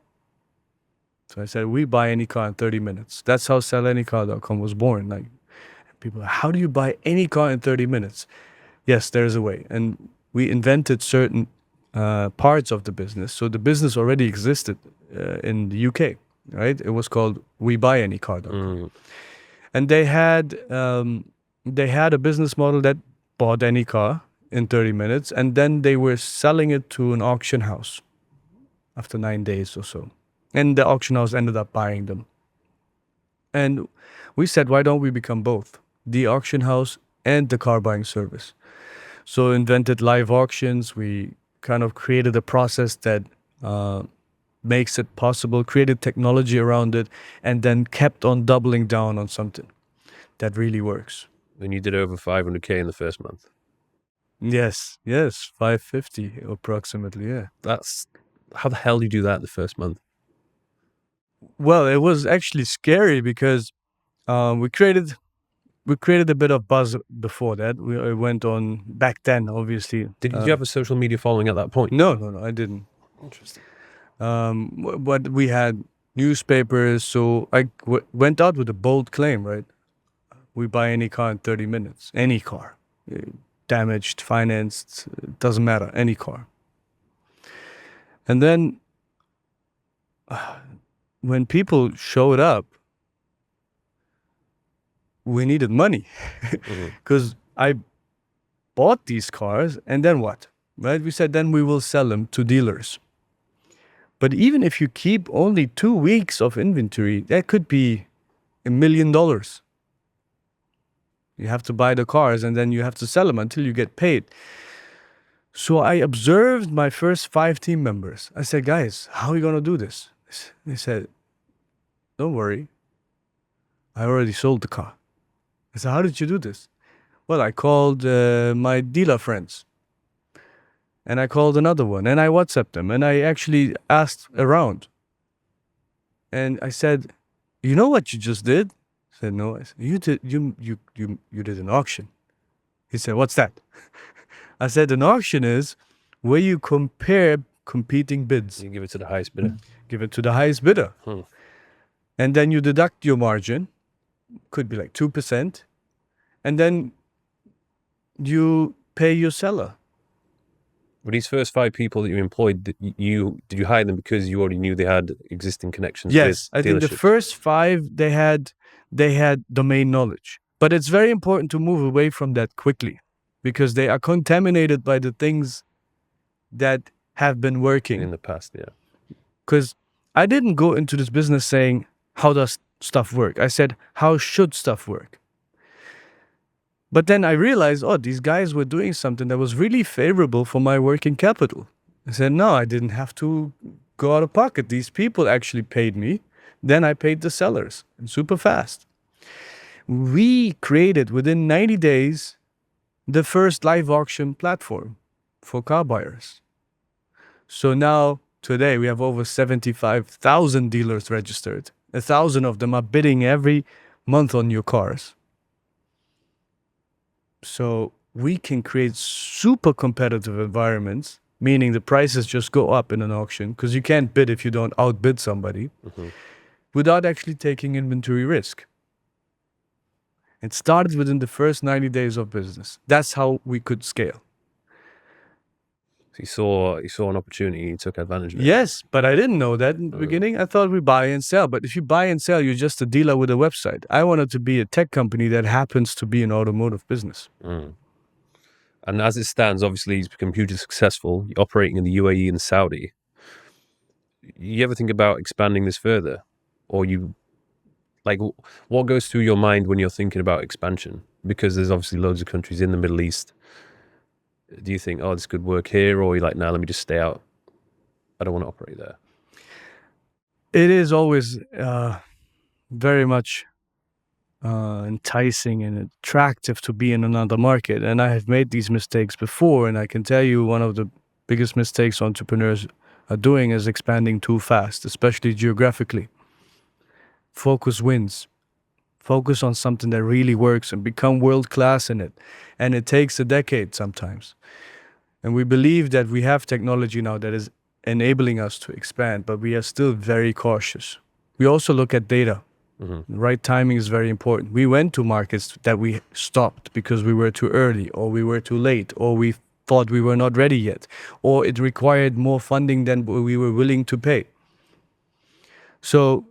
Speaker 1: So I said, we buy any car in 30 minutes. That's how SellAnyCar.com was born. Like, people, how do you buy any car in 30 minutes? Yes, there's a way. And we invented certain parts of the business. So the business already existed in the UK, right? It was called WeBuyAnyCar.com. And they had a business model that bought any car in 30 minutes, and then they were selling it to an auction house after 9 days or so. And the auction house ended up buying them. And we said, why don't we become both? The auction house and the car buying service. So invented live auctions. We kind of created a process that makes it possible, created technology around it, and then kept on doubling down on something that really works.
Speaker 3: And you did over 500K in the first month.
Speaker 1: Yes, 550 approximately, yeah.
Speaker 3: That's how the hell do you do that the first month?
Speaker 1: Well, it was actually scary because we created a bit of buzz before that. We went on back then, obviously.
Speaker 3: Did you have a social media following at that point?
Speaker 1: No, I didn't.
Speaker 3: Interesting.
Speaker 1: But we had newspapers, so I went out with a bold claim, right? We buy any car in 30 minutes, any car, damaged, financed, doesn't matter, any car. And then when people showed up, we needed money because I bought these cars, and then what? Right? We said then we will sell them to dealers. But even if you keep only 2 weeks of inventory, that could be $1 million. You have to buy the cars and then you have to sell them until you get paid. So I observed my first 5 team members. I said, guys, how are we going to do this? They said, don't worry. I already sold the car. I said, how did you do this? Well, I called my dealer friends. And I called another one, and I WhatsApped them, and I actually asked around. And I said, you know what you just did? I said, no. I said, you did an auction. He said, what's that? I said, an auction is where you compare competing bids.
Speaker 3: You give it to the highest bidder.
Speaker 1: Give it to the highest bidder. And then you deduct your margin, could be like 2%, and then you pay your seller.
Speaker 3: Were these first 5 people that you employed, did you hire them because you already knew they had existing connections?
Speaker 1: Yes,
Speaker 3: with
Speaker 1: I think the
Speaker 3: dealerships?
Speaker 1: first 5 they had domain knowledge, but it's very important to move away from that quickly because they are contaminated by the things that have been working
Speaker 3: in the past. Yeah,
Speaker 1: because I didn't go into this business saying how does stuff work. I said how should stuff work. But then I realized, oh, these guys were doing something that was really favorable for my working capital. I said, no, I didn't have to go out of pocket. These people actually paid me. Then I paid the sellers, and super fast. We created within 90 days the first live auction platform for car buyers. So now, today, we have over 75,000 dealers registered. 1,000 of them are bidding every month on your cars. So we can create super competitive environments, meaning the prices just go up in an auction because you can't bid if you don't outbid somebody without actually taking inventory risk. It started within the first 90 days of business. That's how we could scale.
Speaker 3: So you saw an opportunity, you took advantage of it.
Speaker 1: Yes, but I didn't know that in the beginning. I thought we buy and sell. But if you buy and sell, you're just a dealer with a website. I wanted to be a tech company that happens to be an automotive business.
Speaker 3: And as it stands, obviously, he's become hugely successful. You're operating in the UAE and Saudi. You ever think about expanding this further? Or what goes through your mind when you're thinking about expansion? Because there's obviously loads of countries in the Middle East. Do you think, oh, this could work here? Or you're like, nah, let me just stay out. I don't want to operate there.
Speaker 1: It is always very much enticing and attractive to be in another market. And I have made these mistakes before. And I can tell you one of the biggest mistakes entrepreneurs are doing is expanding too fast, especially geographically. Focus wins. Focus on something that really works and become world-class in it. And it takes a decade sometimes. And we believe that we have technology now that is enabling us to expand, but we are still very cautious. We also look at data. The right timing is very important. We went to markets that we stopped because we were too early, or we were too late, or we thought we were not ready yet, or it required more funding than we were willing to pay. So,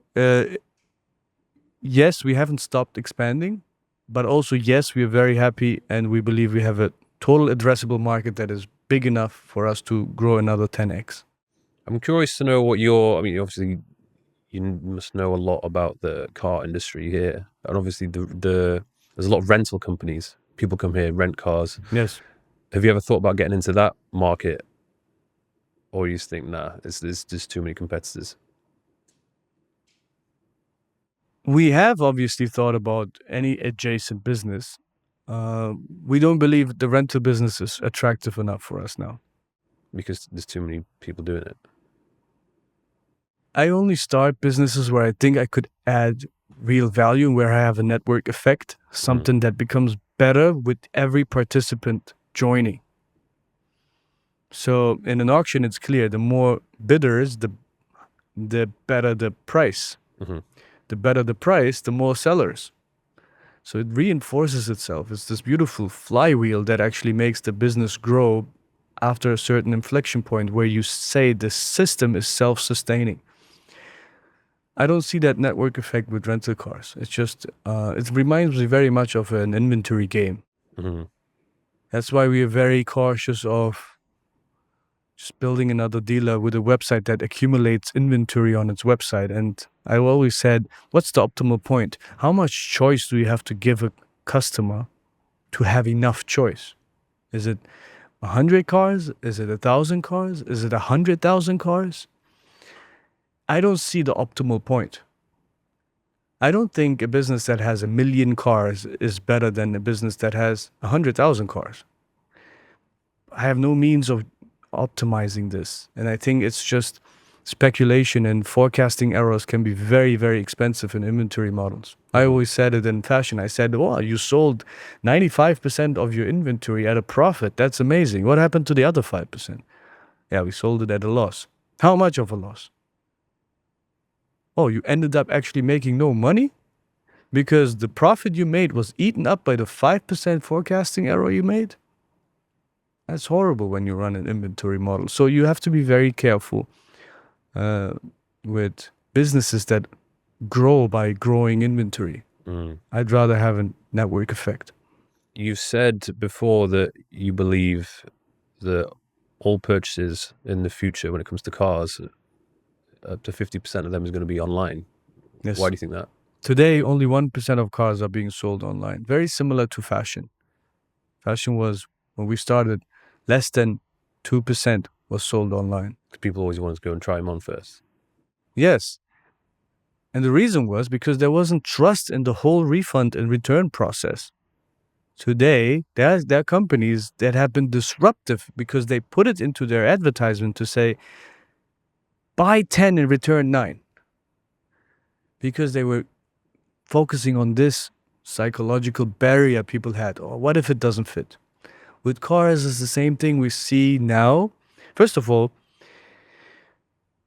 Speaker 1: yes, we haven't stopped expanding, but also, yes, we are very happy and we believe we have a total addressable market that is big enough for us to grow another 10x.
Speaker 3: I'm curious to know obviously you must know a lot about the car industry here. And obviously there's a lot of rental companies. People come here, rent cars.
Speaker 1: Yes.
Speaker 3: Have you ever thought about getting into that market? Or you just think, nah, there's just too many competitors?
Speaker 1: We have obviously thought about any adjacent business. We don't believe the rental business is attractive enough for us now.
Speaker 3: Because there's too many people doing it.
Speaker 1: I only start businesses where I think I could add real value, where I have a network effect, something that becomes better with every participant joining. So in an auction, it's clear the more bidders, the better the price. The better the price, the more sellers. So it reinforces itself. It's this beautiful flywheel that actually makes the business grow after a certain inflection point where you say the system is self-sustaining. I don't see that network effect with rental cars. It's just, it reminds me very much of an inventory game. That's why we are very cautious of just building another dealer with a website that accumulates inventory on its website. And I always said, what's the optimal point? How much choice do you have to give a customer to have enough choice? Is it 100 cars? Is it 1,000 cars? Is it 100,000 cars? I don't see the optimal point. I don't think a business that has 1 million cars is better than a business that has 100,000 cars. I have no means of optimizing this. And I think it's just speculation, and forecasting errors can be very, very expensive in inventory models. I always said it in fashion. I said, wow, you sold 95% of your inventory at a profit. That's amazing. What happened to the other 5%? Yeah, we sold it at a loss. How much of a loss? Oh, you ended up actually making no money because the profit you made was eaten up by the 5% forecasting error you made? That's horrible when you run an inventory model. So you have to be very careful with businesses that grow by growing inventory. I'd rather have a network effect.
Speaker 3: You said before that you believe that all purchases in the future when it comes to cars, up to 50% of them is going to be online.
Speaker 1: Yes.
Speaker 3: Why do you think that?
Speaker 1: Today, only 1% of cars are being sold online. Very similar to fashion. Fashion was, when we started, less than 2% was sold online.
Speaker 3: People always wanted to go and try them on first.
Speaker 1: Yes. And the reason was because there wasn't trust in the whole refund and return process. Today, there are companies that have been disruptive because they put it into their advertisement to say, buy 10 and return 9. Because they were focusing on this psychological barrier people had. Or what if it doesn't fit? With cars, it's the same thing we see now. First of all,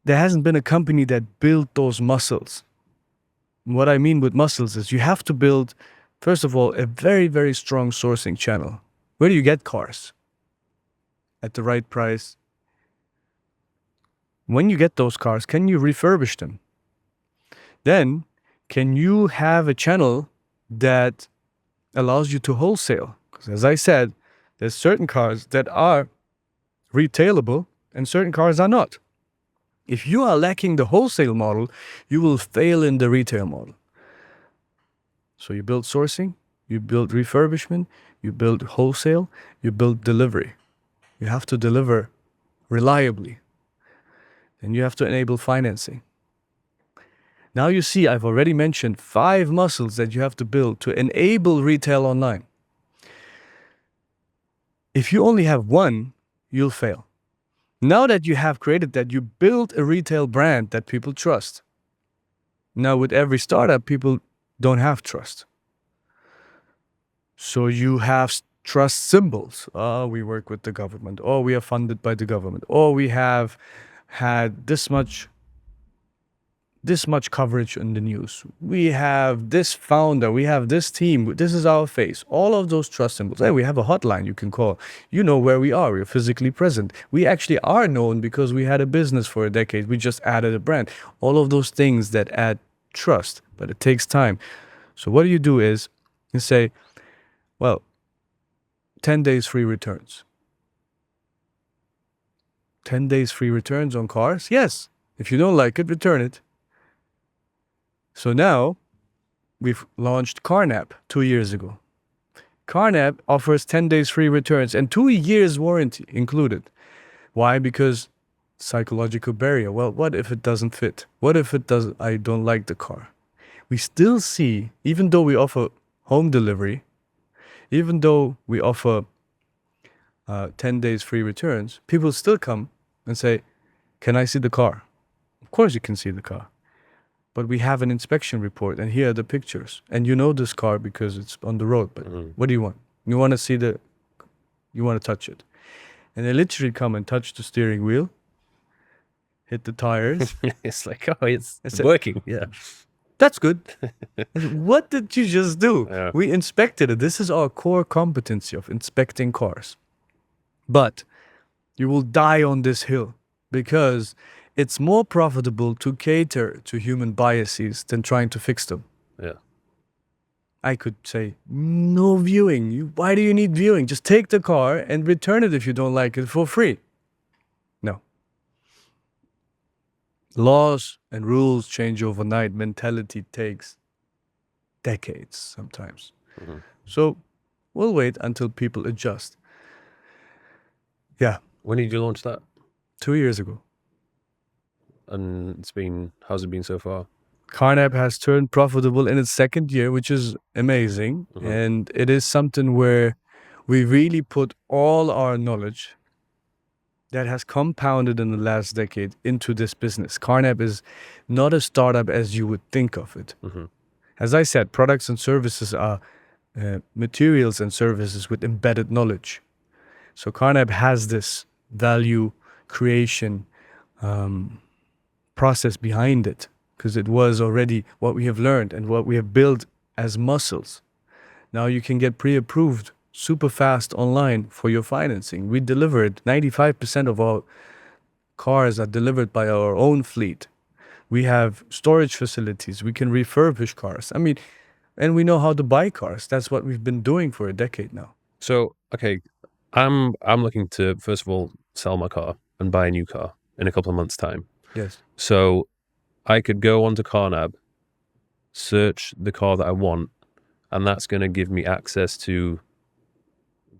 Speaker 1: there hasn't been a company that built those muscles. What I mean with muscles is you have to build, first of all, a very, very strong sourcing channel. Where do you get cars? At the right price. When you get those cars, can you refurbish them? Then, can you have a channel that allows you to wholesale? Because as I said, there's certain cars that are retailable and certain cars are not. If you are lacking the wholesale model, you will fail in the retail model. So you build sourcing, you build refurbishment, you build wholesale, you build delivery. You have to deliver reliably. And you have to enable financing. Now you see, I've already mentioned 5 muscles that you have to build to enable retail online. If you only have one, you'll fail. Now that you have created that, you build a retail brand that people trust. Now with every startup, people don't have trust. So you have trust symbols. Oh, we work with the government. Or we are funded by the government. Or we have had this much coverage in the news. We have this founder, we have this team, this is our face. All of those trust symbols. Hey, we have a hotline you can call. You know where we are, we're physically present. We actually are known because we had a business for a decade. We just added a brand. All of those things that add trust, but it takes time. So what you do is you say, well, 10 days free returns. 10 days free returns on cars? Yes. If you don't like it, return it. So now, we've launched CarNap 2 years ago. CarNap offers 10 days free returns and 2 years warranty included. Why? Because psychological barrier. Well, what if it doesn't fit? What if it doesn't? I don't like the car. We still see, even though we offer home delivery, even though we offer 10 days free returns, people still come and say, can I see the car? Of course you can see the car. But we have an inspection report, and here are the pictures. And you know this car because it's on the road. But what do you want? You want to see you want to touch it. And they literally come and touch the steering wheel, hit the tires.
Speaker 3: It's like, oh, it's working. Yeah.
Speaker 1: That's good. What did you just do?
Speaker 3: Yeah.
Speaker 1: We inspected it. This is our core competency of inspecting cars. But you will die on this hill because it's more profitable to cater to human biases than trying to fix them.
Speaker 3: Yeah.
Speaker 1: I could say, no viewing. Why do you need viewing? Just take the car and return it if you don't like it for free. No. Laws and rules change overnight. Mentality takes decades sometimes. So we'll wait until people adjust. Yeah.
Speaker 3: When did you launch that?
Speaker 1: 2 years ago.
Speaker 3: And how's it been so far?
Speaker 1: Carnap has turned profitable in its second year, which is amazing. And it is something where we really put all our knowledge that has compounded in the last decade into this business. Carnap is not a startup as you would think of it. As I said, products and services are materials and services with embedded knowledge. So Carnap has this value creation process behind it, because it was already what we have learned and what we have built as muscles. Now you can get pre-approved super fast online for your financing. We delivered 95% of our cars are delivered by our own fleet. We have storage facilities. We can refurbish cars. I mean, and we know how to buy cars. That's what we've been doing for a decade now.
Speaker 3: So, okay, I'm looking to, first of all, sell my car and buy a new car in a couple of months' time.
Speaker 1: Yes.
Speaker 3: So I could go onto Carnab, search the car that I want, and that's going to give me access to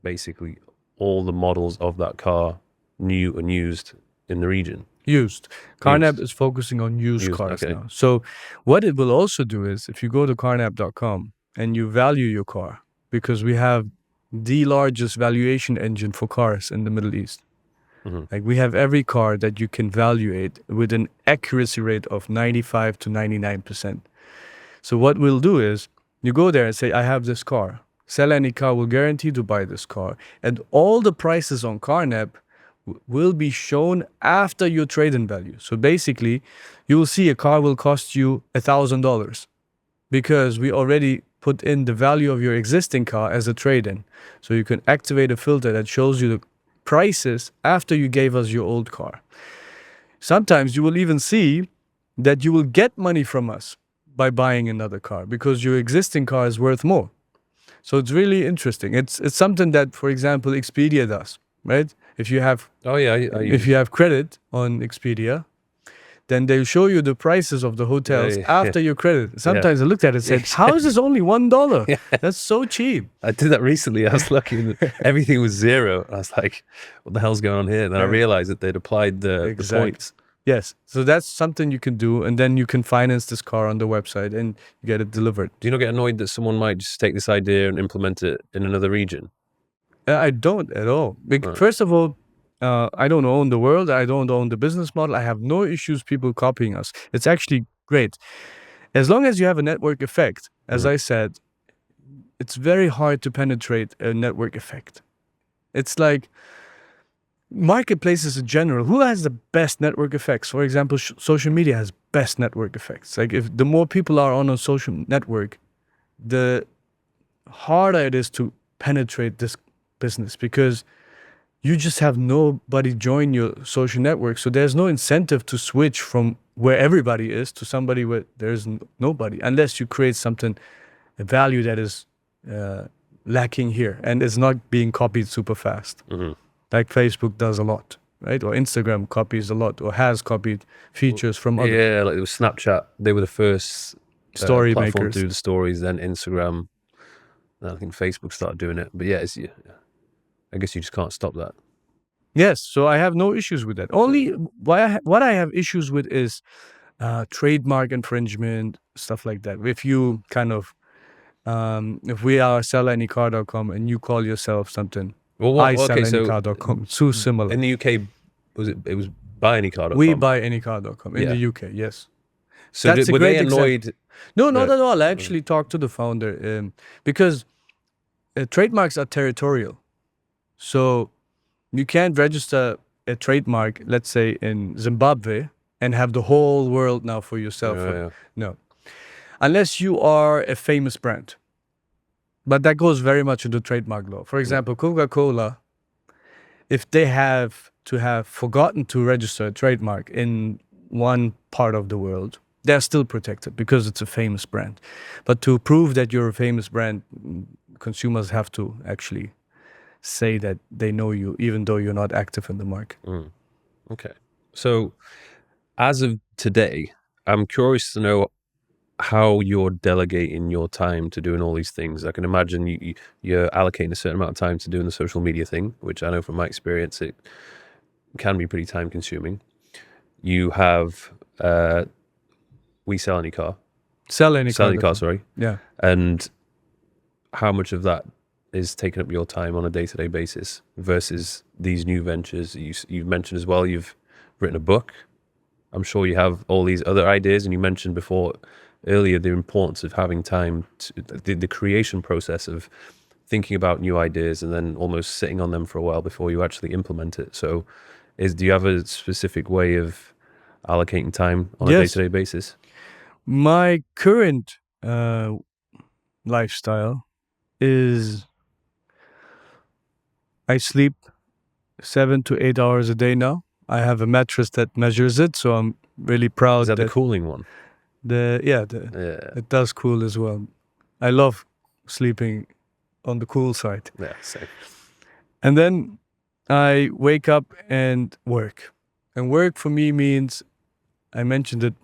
Speaker 3: basically all the models of that car, new and used, in the region.
Speaker 1: Used. Carnap is focusing on used cars now. So what it will also do is, if you go to carnap.com and you value your car, because we have the largest valuation engine for cars in the Middle East. Like we have every car that you can valuate with an accuracy rate of 95 to 99%. So what we'll do is, you go there and say, I have this car. Sell Any Car will guarantee to buy this car. And all the prices on Carnap will be shown after your trade-in value. So basically, you will see a car will cost you $1,000 because we already put in the value of your existing car as a trade-in. So you can activate a filter that shows you the prices after you gave us your old car. Sometimes you will even see that you will get money from us by buying another car because your existing car is worth more. So it's really interesting. It's something that, for example, Expedia does, right? If you have if you have credit on Expedia, then they'll show you the prices of the hotels after your credit. Sometimes I looked at it and said, how is this only $1? That's so cheap.
Speaker 3: I did that recently. I was looking, everything was zero. I was like, what the hell's going on here? And then I realized that they'd applied the points.
Speaker 1: Yes. So that's something you can do. And then you can finance this car on the website and you get it delivered.
Speaker 3: Do you not get annoyed that someone might just take this idea and implement it in another region?
Speaker 1: I don't at all. First of all, I don't own the world. I don't own the business model. I have no issues people copying us. It's actually great. As long as you have a network effect, as I said, it's very hard to penetrate a network effect. It's like marketplaces in general. Who has the best network effects? For example, social media has best network effects. Like if the more people are on a social network, the harder it is to penetrate this business because you just have nobody join your social network. So there's no incentive to switch from where everybody is to somebody where there's nobody, unless you create something, a value that is lacking here and is not being copied super fast. Like Facebook does a lot, right? Or Instagram copies a lot or has copied features from others.
Speaker 3: Yeah, like it was Snapchat. They were the first
Speaker 1: story
Speaker 3: platform
Speaker 1: makers
Speaker 3: to do the stories, then Instagram. And I think Facebook started doing it. But yeah, I guess you just can't stop that.
Speaker 1: Yes, so I have no issues with that. Only what I have issues with is trademark infringement, stuff like that. If you kind of, if we are sellanycar.com and you call yourself something,
Speaker 3: Well,
Speaker 1: sellanycar.com, it's too similar.
Speaker 3: In the UK, it was buyanycar.com.
Speaker 1: We buyanycar.com in
Speaker 3: Yeah.
Speaker 1: the UK, yes.
Speaker 3: So
Speaker 1: That's a
Speaker 3: were they
Speaker 1: great example.
Speaker 3: annoyed?
Speaker 1: No, not
Speaker 3: that-
Speaker 1: at all. I actually talked to the founder because trademarks are territorial. So you can't register a trademark, let's say in Zimbabwe, and have the whole world now for yourself.
Speaker 3: Yeah.
Speaker 1: No. Unless you are a famous brand. But that goes very much into trademark law. For example, Coca-Cola, if they have forgotten to register a trademark in one part of the world, they're still protected because it's a famous brand. But to prove that you're a famous brand, consumers have to actually say that they know you, even though you're not active in the market.
Speaker 3: Okay. So as of today, I'm curious to know how you're delegating your time to doing all these things. I can imagine you're allocating a certain amount of time to doing the social media thing, which I know from my experience, it can be pretty time consuming. You have, we sell any car.
Speaker 1: Sell any
Speaker 3: car, sorry.
Speaker 1: Yeah.
Speaker 3: And how much of that is taking up your time on a day-to-day basis versus these new ventures? You've mentioned as well, you've written a book. I'm sure you have all these other ideas, and you mentioned earlier the importance of having time to the creation process of thinking about new ideas and then almost sitting on them for a while before you actually implement it. So do you have a specific way of allocating time on a day-to-day basis?
Speaker 1: My current lifestyle is I sleep 7 to 8 hours a day now. I have a mattress that measures it, so I'm really proud.
Speaker 3: Is that the cooling one?
Speaker 1: It does cool as well. I love sleeping on the cool side.
Speaker 3: Yeah, same.
Speaker 1: And then I wake up and work. And work for me means, I mentioned it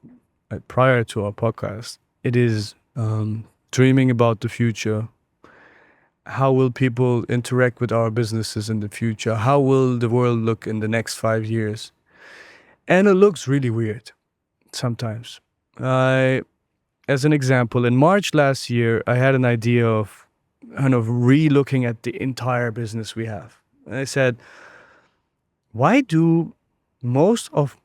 Speaker 1: prior to our podcast, it is dreaming about the future. How will people interact with our businesses in the future? How will the world look in the next 5 years? And it looks really weird sometimes. As an example, in March last year, I had an idea of kind of re-looking at the entire business we have. And I said, why do most of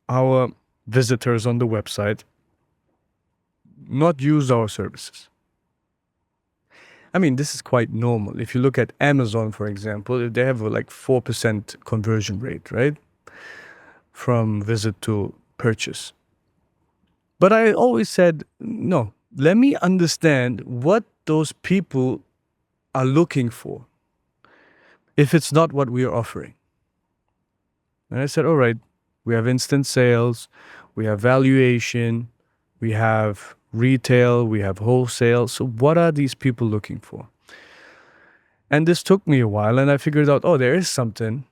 Speaker 1: our visitors on the website not use our services? I mean, this is quite normal. If you look at Amazon, for example, they have like 4% conversion rate, right? From visit to purchase. But I always said, no, let me understand what those people are looking for if it's not what we are offering. And I said, all right, we have instant sales, we have valuation, we have retail, we have wholesale. So what are these people looking for? And this took me a while, and I figured out, there is something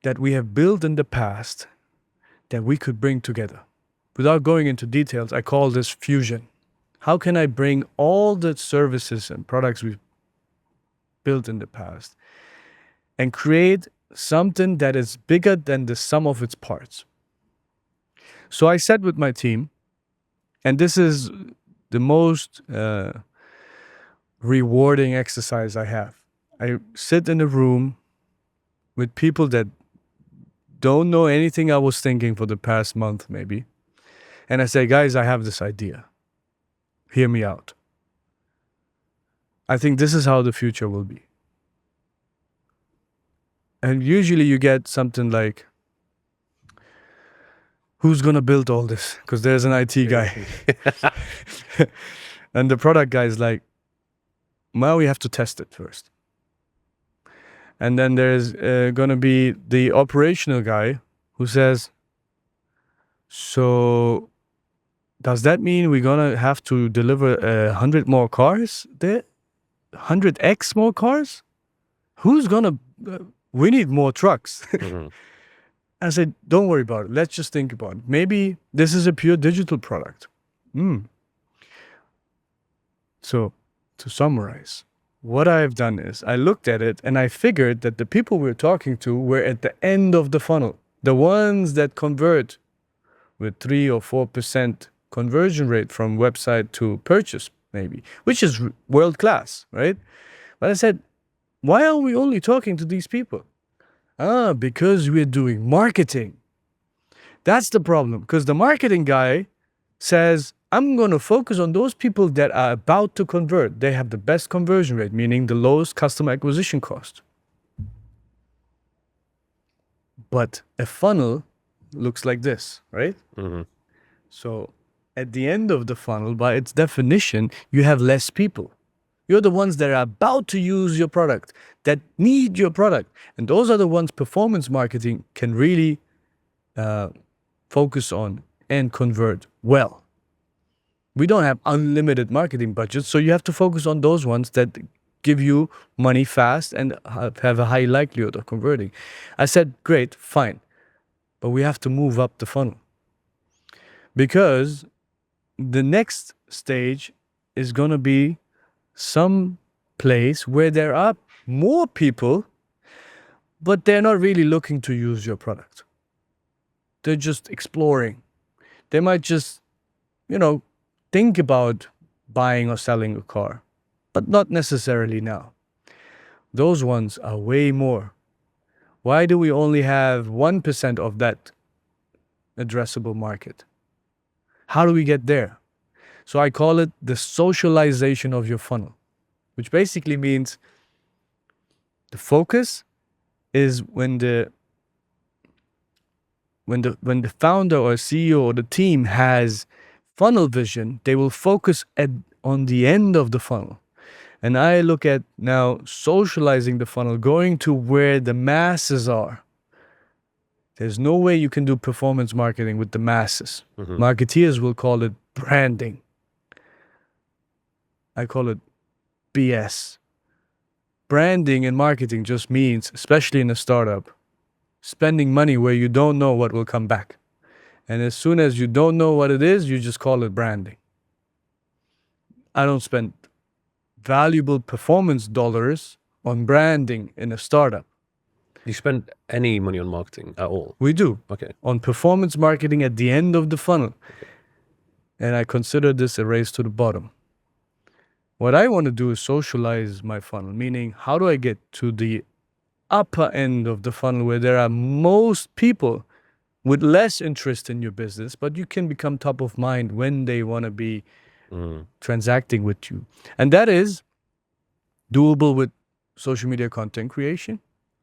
Speaker 1: that we have built in the past that we could bring together. Without going into details, I call this fusion. How can I bring all the services and products we've built in the past and create something that is bigger than the sum of its parts? So I sat with my team, and this is the most rewarding exercise I have. I sit in a room with people that don't know anything I was thinking for the past month, maybe. And I say, guys, I have this idea. Hear me out. I think this is how the future will be. And usually you get something like, who's going to build all this? Because there's an IT guy. And the product guy is like, well, we have to test it first. And then there's going to be the operational guy who says, so does that mean we're going to have to deliver 100 more cars there? 100x more cars? Who's going to... we need more trucks. Mm-hmm. I said, don't worry about it. Let's just think about it. Maybe this is a pure digital product. So, to summarize, what I've done is I looked at it and I figured that the people we're talking to were at the end of the funnel. The ones that convert with 3 or 4% conversion rate from website to purchase, maybe, which is world class, right? But I said, why are we only talking to these people? Because we're doing marketing. That's the problem, because the marketing guy says, I'm going to focus on those people that are about to convert. They have the best conversion rate, meaning the lowest customer acquisition cost. But a funnel looks like this, right?
Speaker 3: Mm-hmm.
Speaker 1: So at the end of the funnel, by its definition, you have less people. You're the ones that are about to use your product, that need your product. And those are the ones performance marketing can really focus on and convert well. We don't have unlimited marketing budgets, so you have to focus on those ones that give you money fast and have a high likelihood of converting. I said, great, fine, but we have to move up the funnel, because the next stage is going to be some place where there are more people, but they're not really looking to use your product. They're just exploring. They might just, think about buying or selling a car, but not necessarily now. Those ones are way more. Why do we only have 1% of that addressable market? How do we get there? So I call it the socialization of your funnel, which basically means the focus is when the founder or CEO or the team has funnel vision, they will focus on the end of the funnel. And I look at now socializing the funnel, going to where the masses are. There's no way you can do performance marketing with the masses. Mm-hmm. Marketeers will call it branding. I call it BS. Branding and marketing just means, especially in a startup, spending money where you don't know what will come back. And as soon as you don't know what it is, you just call it branding. I don't spend valuable performance dollars on branding in a startup.
Speaker 3: You spend any money on marketing at all?
Speaker 1: We do.
Speaker 3: Okay.
Speaker 1: On performance marketing at the end of the funnel. Okay. And I consider this a race to the bottom. What I want to do is socialize my funnel, meaning how do I get to the upper end of the funnel where there are most people with less interest in your business, but you can become top of mind when they want to be transacting with you. And that is doable with social media content creation.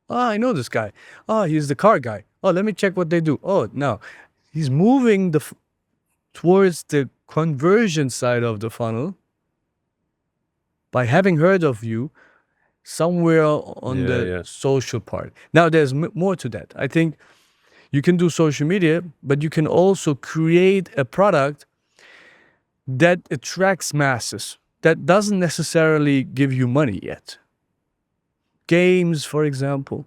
Speaker 1: Oh, I know this guy. Oh, he's the car guy. Oh, let me check what they do. Oh, no. He's moving towards the conversion side of the funnel by having heard of you somewhere on the social part. Now, there's more to that. I think you can do social media, but you can also create a product that attracts masses, that doesn't necessarily give you money yet. Games, for example,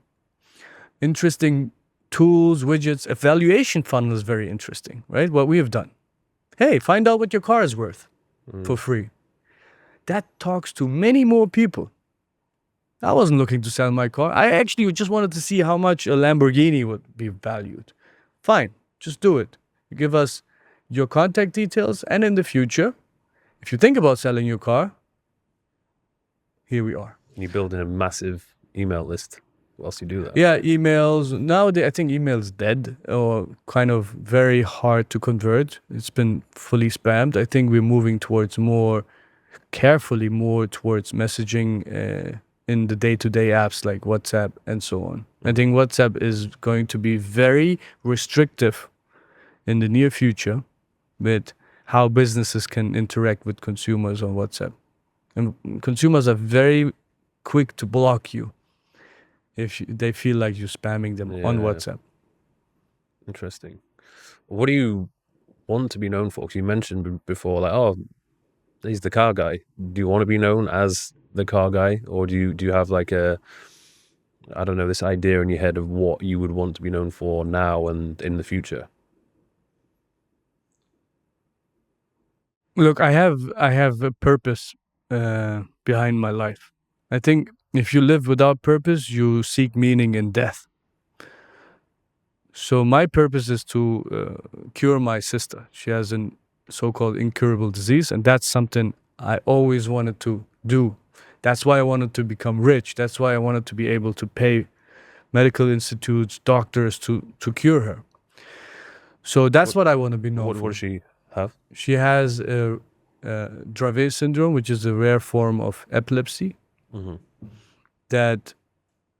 Speaker 1: interesting tools, widgets. Evaluation funnel is very interesting, right? What we have done. Hey, find out what your car is worth for free. That talks to many more people. I wasn't looking to sell my car. I actually just wanted to see how much a Lamborghini would be valued. Fine, just do it. You give us your contact details, and in the future, if you think about selling your car, here we are.
Speaker 3: You build in a massive email list whilst you do that.
Speaker 1: Yeah, emails. Nowadays, I think email is dead or kind of very hard to convert. It's been fully spammed. I think we're moving towards more towards messaging in the day-to-day apps like WhatsApp and so on. I think WhatsApp is going to be very restrictive in the near future with how businesses can interact with consumers on WhatsApp. And consumers are very quick to block you if they feel like you're spamming them on WhatsApp.
Speaker 3: Interesting. What do you want to be known for? Because you mentioned before, like, oh, he's the car guy. Do you want to be known as the car guy, or do you have like this idea in your head of what you would want to be known for now and in the future?
Speaker 1: Look, I have a purpose behind my life. I think if you live without purpose, you seek meaning in death. So my purpose is to cure my sister. She has a so-called incurable disease, and that's something I always wanted to do. That's why I wanted to become rich. That's why I wanted to be able to pay medical institutes, doctors to cure her. So that's what I want to be known
Speaker 3: What
Speaker 1: for.
Speaker 3: does she have?
Speaker 1: She has Dravet syndrome, which is a rare form of epilepsy that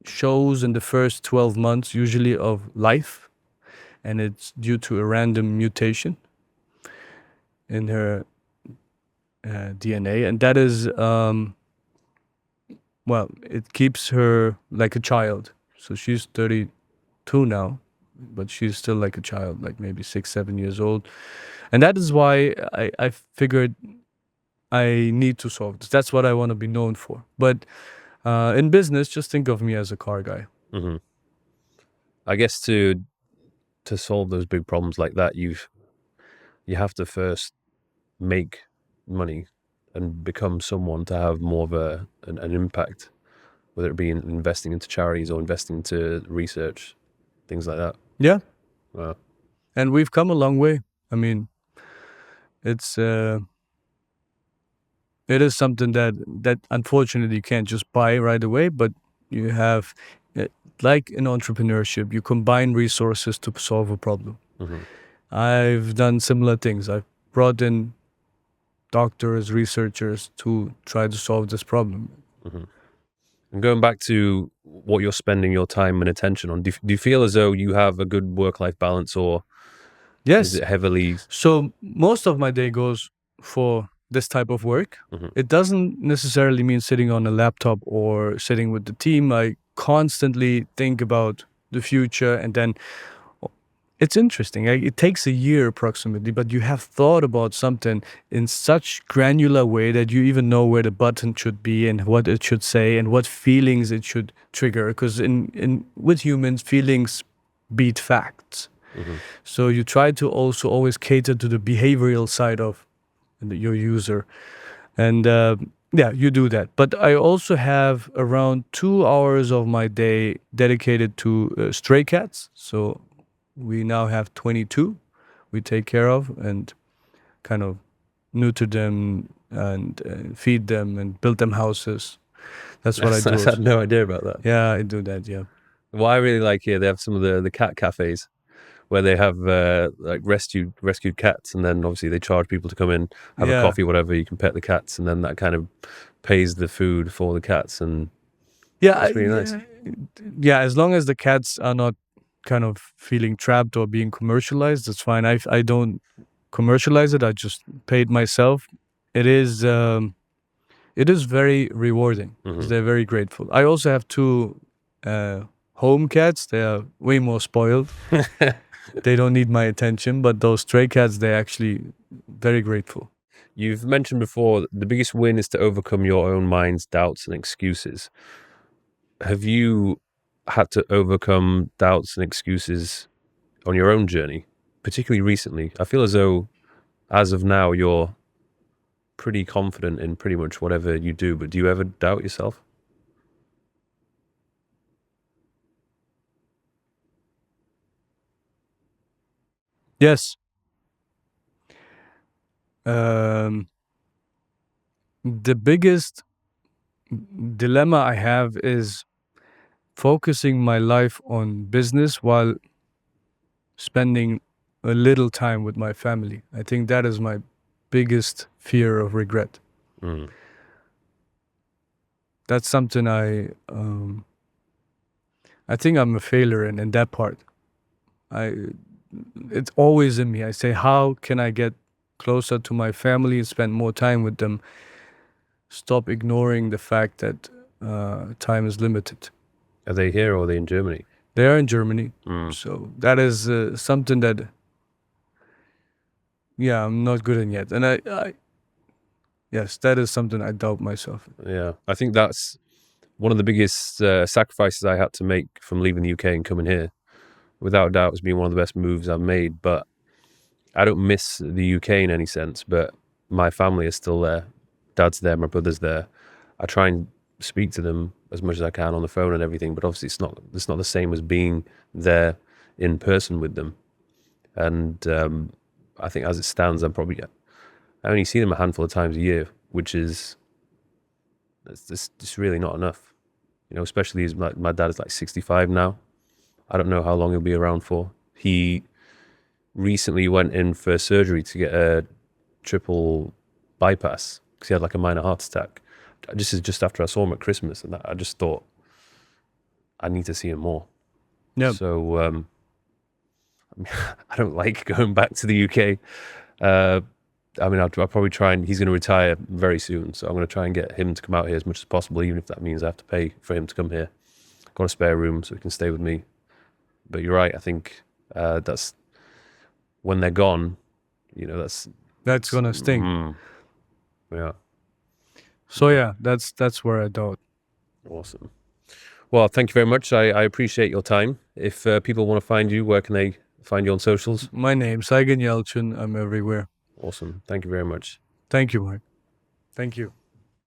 Speaker 1: shows in the first 12 months, usually of life, and it's due to a random mutation in her DNA, and that is, well, it keeps her like a child. So she's 32 now, but she's still like a child, like maybe 6, 7 years old, and that is why I figured I need to solve this. That's what I want to be known for. But in business, just think of me as a car guy.
Speaker 3: I guess to solve those big problems like that, you have to first make money and become someone to have more of an impact, whether it be in investing into charities or investing into research, things like that.
Speaker 1: Yeah,
Speaker 3: Wow.
Speaker 1: and we've come a long way. I mean, it's it is something that unfortunately you can't just buy right away, but you have, like in entrepreneurship, you combine resources to solve a problem. I've done similar things. I've brought in doctors, researchers to try to solve this problem.
Speaker 3: And going back to what you're spending your time and attention on, do you feel as though you have a good work-life balance, or
Speaker 1: Yes.
Speaker 3: is it heavily?
Speaker 1: So most of my day goes for this type of work. It doesn't necessarily mean sitting on a laptop or sitting with the team. I constantly think about the future, and then it's interesting. It takes a year approximately, but you have thought about something in such granular way that you even know where the button should be and what it should say and what feelings it should trigger. Because in with humans, feelings beat facts. So you try to also always cater to the behavioral side of your user, and yeah, you do that. But I also have around 2 hours of my day dedicated to stray cats. So we now have 22 we take care of and kind of neuter them and feed them and build them houses. That's what I do.
Speaker 3: I had no idea about that.
Speaker 1: Yeah, I do that. Yeah.
Speaker 3: What I really like here, they have some of the cat cafes where they have like rescued cats, and then obviously they charge people to come in, have a
Speaker 1: Yeah.
Speaker 3: coffee, whatever. You can pet the cats, and then that kind of pays the food for the cats, and
Speaker 1: Yeah,
Speaker 3: it's really nice.
Speaker 1: yeah, as long as the cats are not kind of feeling trapped or being commercialized, that's fine. I don't commercialize it. I just pay it myself. It is very rewarding. 'Cause they're very grateful. I also have two home cats. They are way more spoiled. They don't need my attention, but those stray cats, they're actually very grateful.
Speaker 3: You've mentioned before that the biggest win is to overcome your own mind's doubts and excuses. Have you had to overcome doubts and excuses on your own journey, particularly recently? I feel as though, as of now, you're pretty confident in pretty much whatever you do, but do you ever doubt yourself?
Speaker 1: Yes. The biggest dilemma I have is focusing my life on business while spending a little time with my family. I think that is my biggest fear of regret. That's something I think I'm a failure in that part. It's always in me. I say, how can I get closer to my family and spend more time with them? Stop ignoring the fact that time is limited.
Speaker 3: Are they here or are they in Germany?
Speaker 1: They are in Germany. So that is something that, yeah, I'm not good in yet. And yes, that is something I doubt myself.
Speaker 3: Yeah, I think that's one of the biggest sacrifices I had to make from leaving the UK and coming here. Without a doubt, it's been one of the best moves I've made. But I don't miss the UK in any sense. But my family is still there. Dad's there, my brother's there. I try and speak to them as much as I can on the phone and everything. But obviously, it's not the same as being there in person with them. And I think as it stands, I only see them a handful of times a year, which is it's really not enough. You know, especially as my dad is like 65 now. I don't know how long he'll be around for. He recently went in for surgery to get a triple bypass because he had like a minor heart attack. This is just after I saw him at Christmas, and I just thought I need to see him more.
Speaker 1: Yeah.
Speaker 3: So I don't like going back to the UK. I mean, I'll probably try, and he's going to retire very soon, so I'm going to try and get him to come out here as much as possible, even if that means I have to pay for him to come here. Got a spare room so he can stay with me. But you're right. I think that's when they're gone. You know,
Speaker 1: That's gonna sting.
Speaker 3: Yeah.
Speaker 1: So yeah, that's where I doubt.
Speaker 3: Awesome. Well, thank you very much. I appreciate your time. If people want to find you, where can they find you on socials?
Speaker 1: My name, Saygin Yalcin. I'm everywhere.
Speaker 3: Awesome. Thank you very much.
Speaker 1: Thank you, Mike. Thank you.